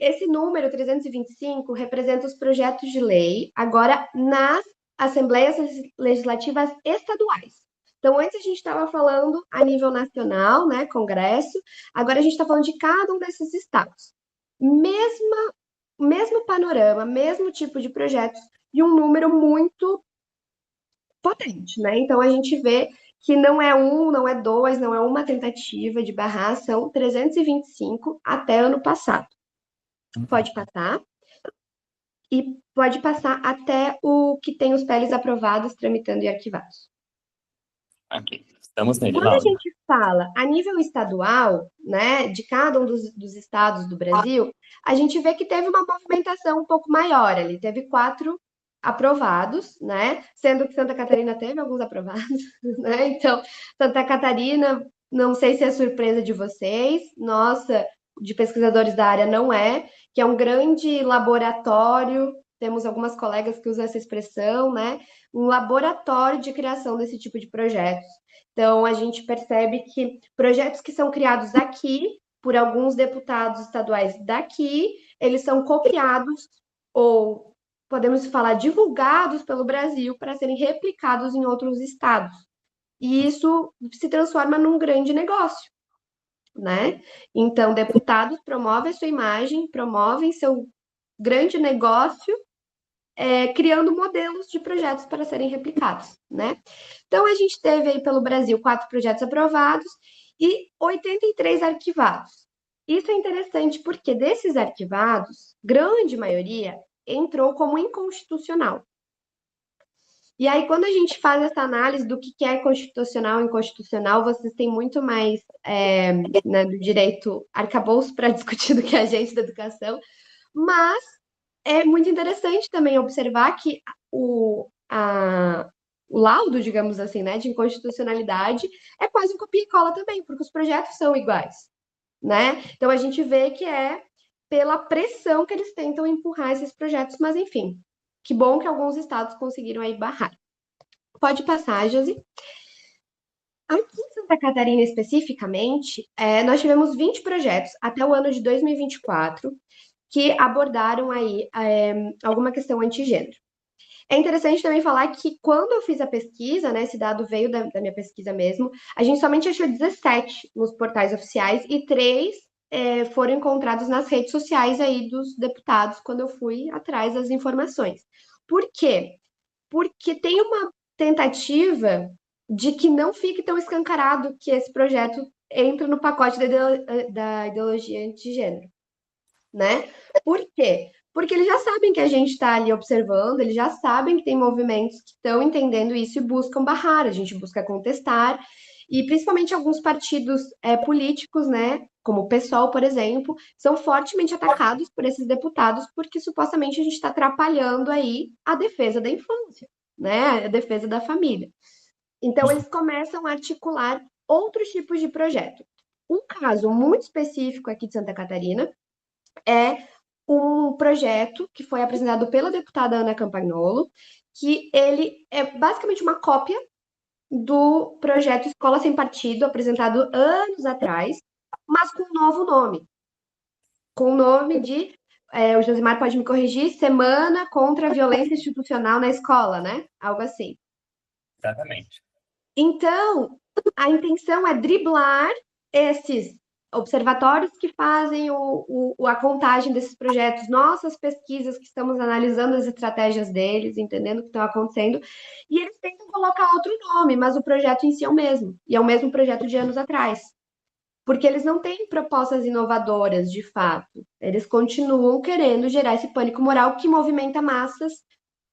S3: esse número 325 representa os projetos de lei agora nas assembleias legislativas estaduais. Então, antes a gente estava falando a nível nacional, né, Congresso, agora a gente está falando de cada um desses estados. Mesmo panorama, mesmo tipo de projetos e um número muito potente, né? Então a gente vê que não é não é dois, não é uma tentativa de barrar, são 325 até ano passado. Pode passar. E pode passar até o que tem os PLs aprovados, tramitando e arquivados.
S2: Aqui, estamos nele,
S3: Quando a
S2: Laure.
S3: gente fala a nível estadual, né, de cada um dos estados do Brasil, a gente vê que teve uma movimentação um pouco maior ali. Teve 4 aprovados, né? Sendo que Santa Catarina teve alguns aprovados, né? Então, Santa Catarina, não sei se é surpresa de vocês, nossa, de pesquisadores da área não é, que é um grande laboratório, temos algumas colegas que usam essa expressão, né? Um laboratório de criação desse tipo de projetos. Então, a gente percebe que projetos que são criados aqui, por alguns deputados estaduais daqui, eles são copiados ou, podemos falar, divulgados pelo Brasil para serem replicados em outros estados. E isso se transforma num grande negócio, né? Então, deputados promovem a sua imagem, promovem seu grande negócio, criando modelos de projetos para serem replicados, né? Então, a gente teve aí pelo Brasil 4 projetos aprovados e 83 arquivados. Isso é interessante porque desses arquivados, grande maioria entrou como inconstitucional. E aí, quando a gente faz essa análise do que é constitucional e inconstitucional, vocês têm muito mais né, do direito arcabouço para discutir do que a gente da educação, mas é muito interessante também observar que o laudo, digamos assim, né, de inconstitucionalidade é quase um copia e cola também, porque os projetos são iguais, né? Então a gente vê que é pela pressão que eles tentam empurrar esses projetos, mas enfim, que bom que alguns estados conseguiram aí barrar. Pode passar, Josi. Aqui em Santa Catarina, especificamente, nós tivemos 20 projetos até o ano de 2024 que abordaram aí alguma questão antigênero. É interessante também falar que quando eu fiz a pesquisa, né, esse dado veio da minha pesquisa mesmo, a gente somente achou 17 nos portais oficiais e 3 foram encontrados nas redes sociais aí dos deputados quando eu fui atrás das informações. Por quê? Porque tem uma tentativa de que não fique tão escancarado que esse projeto entra no pacote da ideologia antigênero, né? Por quê? Porque eles já sabem que a gente está ali observando, eles já sabem que tem movimentos que estão entendendo isso e buscam barrar, a gente busca contestar, e principalmente alguns partidos políticos, né, como o PSOL, por exemplo, são fortemente atacados por esses deputados porque supostamente a gente está atrapalhando aí a defesa da infância, né, a defesa da família. Então, eles começam a articular outros tipos de projeto. Um caso muito específico aqui de Santa Catarina é um projeto que foi apresentado pela deputada Ana Campagnolo, que ele é basicamente uma cópia do projeto Escola Sem Partido, apresentado anos atrás, mas com um novo nome. Com o nome de, o Josimar pode me corrigir, Semana contra a Violência Institucional na Escola, né? Algo assim.
S2: Exatamente.
S3: Então, a intenção é driblar esses observatórios que fazem a contagem desses projetos, nossas pesquisas que estamos analisando as estratégias deles, entendendo o que está acontecendo, e eles tentam colocar outro nome, mas o projeto em si é o mesmo, e é o mesmo projeto de anos atrás. Porque eles não têm propostas inovadoras, de fato. Eles continuam querendo gerar esse pânico moral que movimenta massas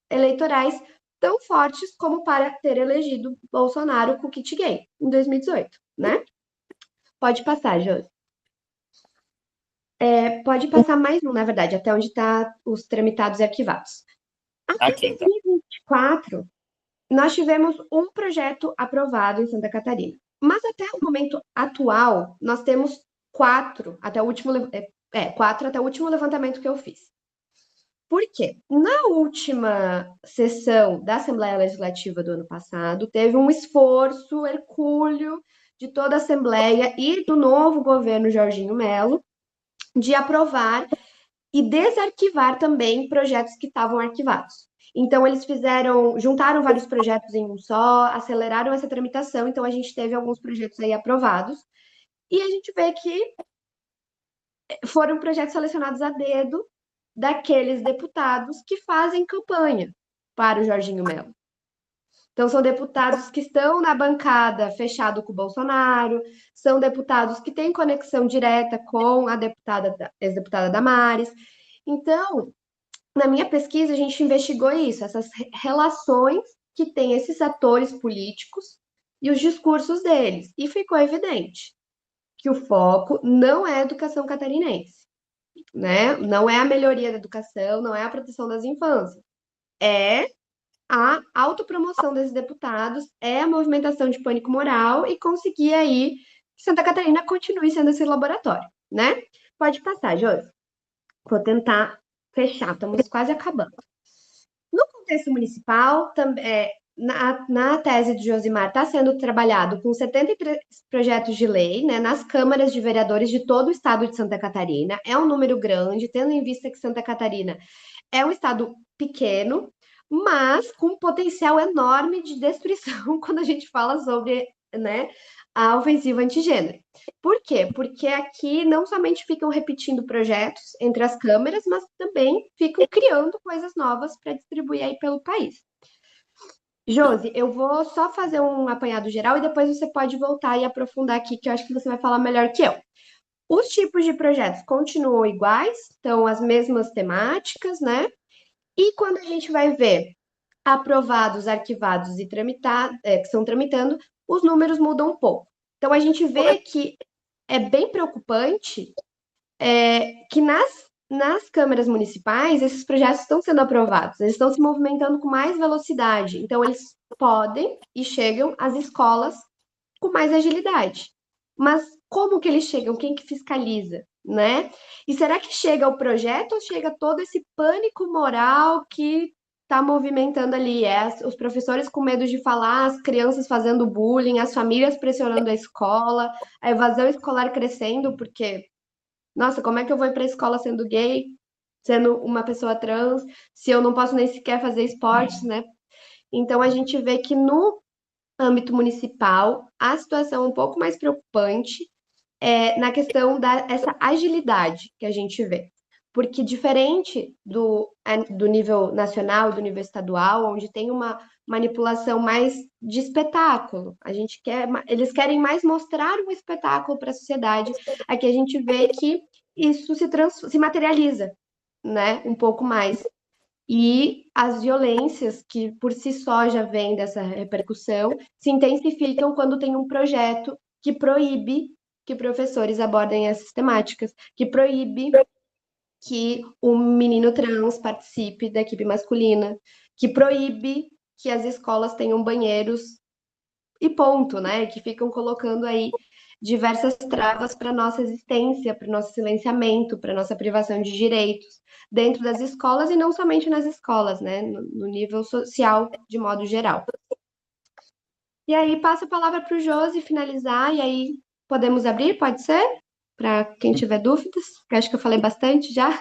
S3: eleitorais tão fortes como para ter elegido Bolsonaro com o kit gay em 2018, né? Pode passar, Josi. Pode passar mais um, na verdade, até onde está os tramitados e arquivados. Até
S2: Aqui, então.
S3: 2024, nós tivemos um projeto aprovado em Santa Catarina. Mas até o momento atual, nós temos 4 até o último levantamento que eu fiz. Por quê? Na última sessão da Assembleia Legislativa do ano passado, teve um esforço hercúleo de toda a Assembleia e do novo governo Jorginho Melo de aprovar e desarquivar também projetos que estavam arquivados. Então, eles juntaram vários projetos em um só, aceleraram essa tramitação, então a gente teve alguns projetos aí aprovados, e a gente vê que foram projetos selecionados a dedo daqueles deputados que fazem campanha para o Jorginho Melo. Então, são deputados que estão na bancada fechado com o Bolsonaro, são deputados que têm conexão direta com a ex-deputada Damares. Então, na minha pesquisa, a gente investigou isso, essas relações que têm esses atores políticos e os discursos deles. E ficou evidente que o foco não é a educação catarinense, né? Não é a melhoria da educação, não é a proteção das infâncias. É a autopromoção desses deputados, é a movimentação de pânico moral e conseguir aí que Santa Catarina continue sendo esse laboratório, né? Pode passar, Josi. Vou tentar fechar, estamos quase acabando. No contexto municipal, na tese de Josimar, está sendo trabalhado com 73 projetos de lei, né, nas câmaras de vereadores de todo o estado de Santa Catarina. É um número grande, tendo em vista que Santa Catarina é um estado pequeno, mas com um potencial enorme de destruição quando a gente fala sobre né, a ofensiva antigênero. Por quê? Porque aqui não somente ficam repetindo projetos entre as câmeras, mas também ficam criando coisas novas para distribuir aí pelo país. Josi, eu vou só fazer um apanhado geral e depois você pode voltar e aprofundar aqui, que eu acho que você vai falar melhor que eu. Os tipos de projetos continuam iguais, então as mesmas temáticas, né? E quando a gente vai ver aprovados, arquivados e que estão tramitando, os números mudam um pouco. Então a gente vê que é bem preocupante que nas câmaras municipais esses projetos estão sendo aprovados, eles estão se movimentando com mais velocidade, então eles podem e chegam às escolas com mais agilidade. Mas como que eles chegam? Quem que fiscaliza, né? E será que chega o projeto ou chega todo esse pânico moral que está movimentando ali? Os professores com medo de falar, as crianças fazendo bullying, as famílias pressionando a escola, a evasão escolar crescendo, porque, nossa, como é que eu vou ir para a escola sendo gay, sendo uma pessoa trans, se eu não posso nem sequer fazer esportes, né? Então a gente vê que no âmbito municipal, a situação é um pouco mais preocupante na questão dessa agilidade que a gente vê. Porque diferente do nível nacional, do nível estadual, onde tem uma manipulação mais de espetáculo, eles querem mais mostrar um espetáculo para a sociedade, aqui a gente vê que isso se materializa, né, um pouco mais. E as violências, que por si só já vêm dessa repercussão, se intensificam quando tem um projeto que proíbe que professores abordem essas temáticas, que proíbe que o menino trans participe da equipe masculina, que proíbe que as escolas tenham banheiros e ponto, né? Que ficam colocando aí diversas travas para nossa existência, para o nosso silenciamento, para nossa privação de direitos dentro das escolas e não somente nas escolas, né? No nível social de modo geral. E aí passo a palavra para o Josi finalizar e aí podemos abrir, pode ser? Para quem tiver dúvidas, porque acho que eu falei bastante já.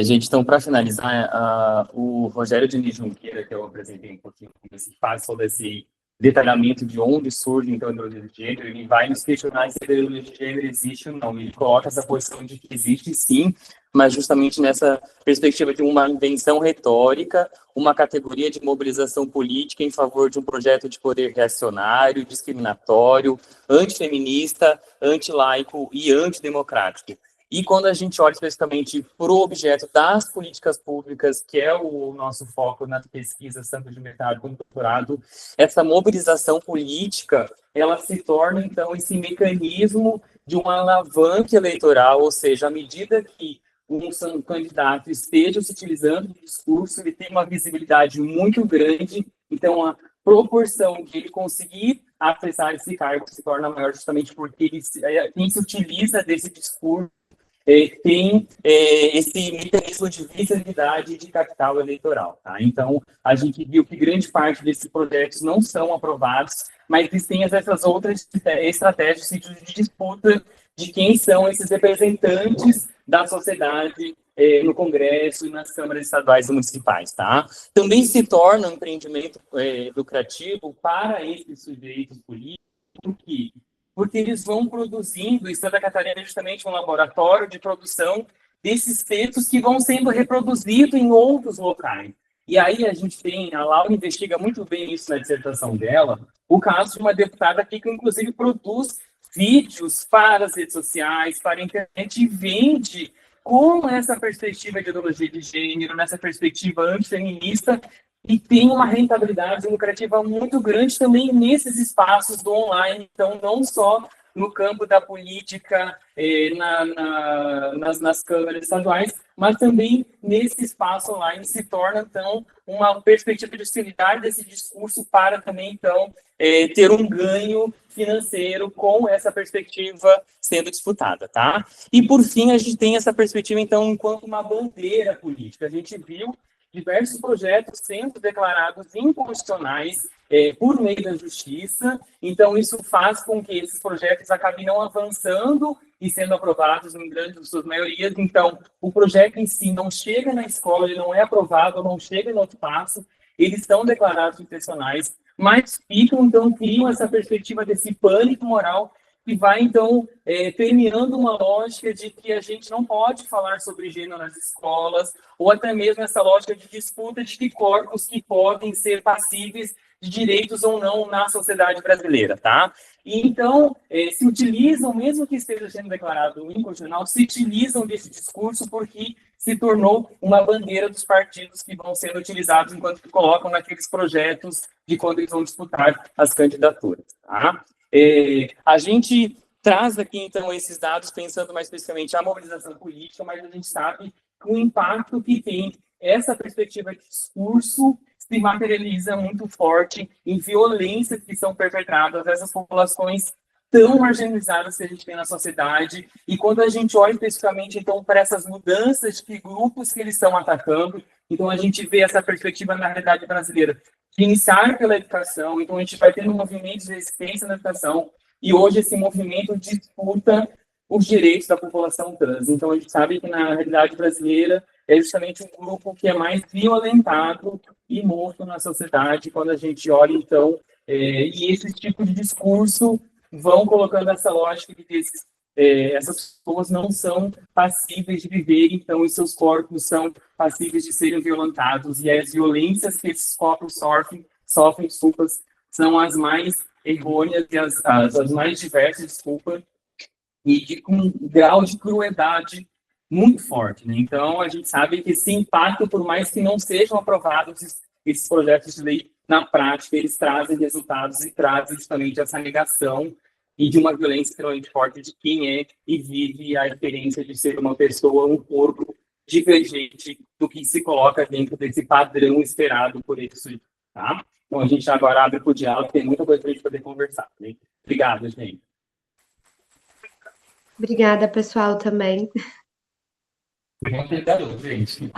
S2: Gente, então, para finalizar, o Rogério Diniz Junqueira, que eu apresentei um pouquinho, faz todo esse detalhamento de onde surge, então, a ideologia de gênero, ele vai nos questionar se a ideologia de gênero existe ou não. Ele coloca essa posição de que existe, sim, mas justamente nessa perspectiva de uma invenção retórica, uma categoria de mobilização política em favor de um projeto de poder reacionário, discriminatório, antifeminista, antilaico e antidemocrático. E quando a gente olha especificamente para o objeto das políticas públicas, que é o nosso foco nas pesquisas, tanto de mercado quanto doutorado, essa mobilização política, ela se torna, então, esse mecanismo de uma alavanca eleitoral, ou seja, à medida que um candidato esteja se utilizando do discurso, ele tem uma visibilidade muito grande, então a proporção de ele conseguir acessar esse cargo se torna maior justamente porque quem se utiliza desse discurso tem esse mecanismo de visibilidade de capital eleitoral. Tá? Então, a gente viu que grande parte desses projetos não são aprovados, mas existem essas outras estratégias de disputa de quem são esses representantes da sociedade no Congresso e nas câmaras estaduais e municipais. Tá? Também se torna um empreendimento lucrativo para esses sujeitos políticos porque eles vão produzindo, e Santa Catarina é justamente um laboratório de produção desses textos que vão sendo reproduzidos em outros locais. E aí a gente tem, a Laura investiga muito bem isso na dissertação dela, o caso de uma deputada aqui que inclusive produz vídeos para as redes sociais, para a internet e vende com essa perspectiva de ideologia de gênero, nessa perspectiva antifeminista, e tem uma rentabilidade lucrativa muito grande também nesses espaços do online, então não só no campo da política, nas câmaras estaduais, mas também nesse espaço online se torna, então, uma perspectiva de utilidade desse discurso para também, então, ter um ganho financeiro com essa perspectiva sendo disputada, tá? E, por fim, a gente tem essa perspectiva, então, enquanto uma bandeira política. A gente viu diversos projetos sendo declarados inconstitucionais por meio da justiça, então isso faz com que esses projetos acabem não avançando e sendo aprovados em grande suas maiorias, então o projeto em si não chega na escola, ele não é aprovado, não chega no outro passo, eles são declarados inconstitucionais, mas então, criam essa perspectiva desse pânico moral que vai, então, permeando uma lógica de que a gente não pode falar sobre gênero nas escolas, ou até mesmo essa lógica de disputa de que corpos que podem ser passíveis de direitos ou não na sociedade brasileira, tá? E, então, se utilizam, mesmo que esteja sendo declarado inconstitucional, se utilizam desse discurso porque se tornou uma bandeira dos partidos que vão sendo utilizados enquanto que colocam naqueles projetos de quando eles vão disputar as candidaturas, tá? A gente traz aqui, então, esses dados pensando mais especificamente a mobilização política, mas a gente sabe o impacto que tem essa perspectiva de discurso se materializa muito forte em violências que são perpetradas a essas populações tão marginalizadas que a gente tem na sociedade. E quando a gente olha especificamente, então, para essas mudanças de que grupos que eles estão atacando, então a gente vê essa perspectiva na realidade brasileira de iniciar pela educação, então a gente vai tendo um movimento de resistência na educação, e hoje esse movimento disputa os direitos da população trans. Então a gente sabe que na realidade brasileira é justamente um grupo que é mais violentado e morto na sociedade, quando a gente olha, então, e esse tipo de discurso vão colocando essa lógica de que essas pessoas não são passíveis de viver, então, os seus corpos são passíveis de serem violentados, e as violências que esses corpos sofrem, desculpas, são as mais errôneas e as mais diversas, desculpa, e com um grau de crueldade muito forte, né? Então, a gente sabe que esse impacto, por mais que não sejam aprovados esses projetos de lei, na prática, eles trazem resultados e trazem justamente essa negação e de uma violência extremamente forte de quem é e vive a experiência de ser uma pessoa, um corpo divergente do que se coloca dentro desse padrão esperado por esse, tá? Então, a gente agora abre para o diálogo, tem muita coisa para a gente poder conversar, né? Obrigado, gente.
S3: Obrigada, pessoal, também.
S2: Obrigado, gente.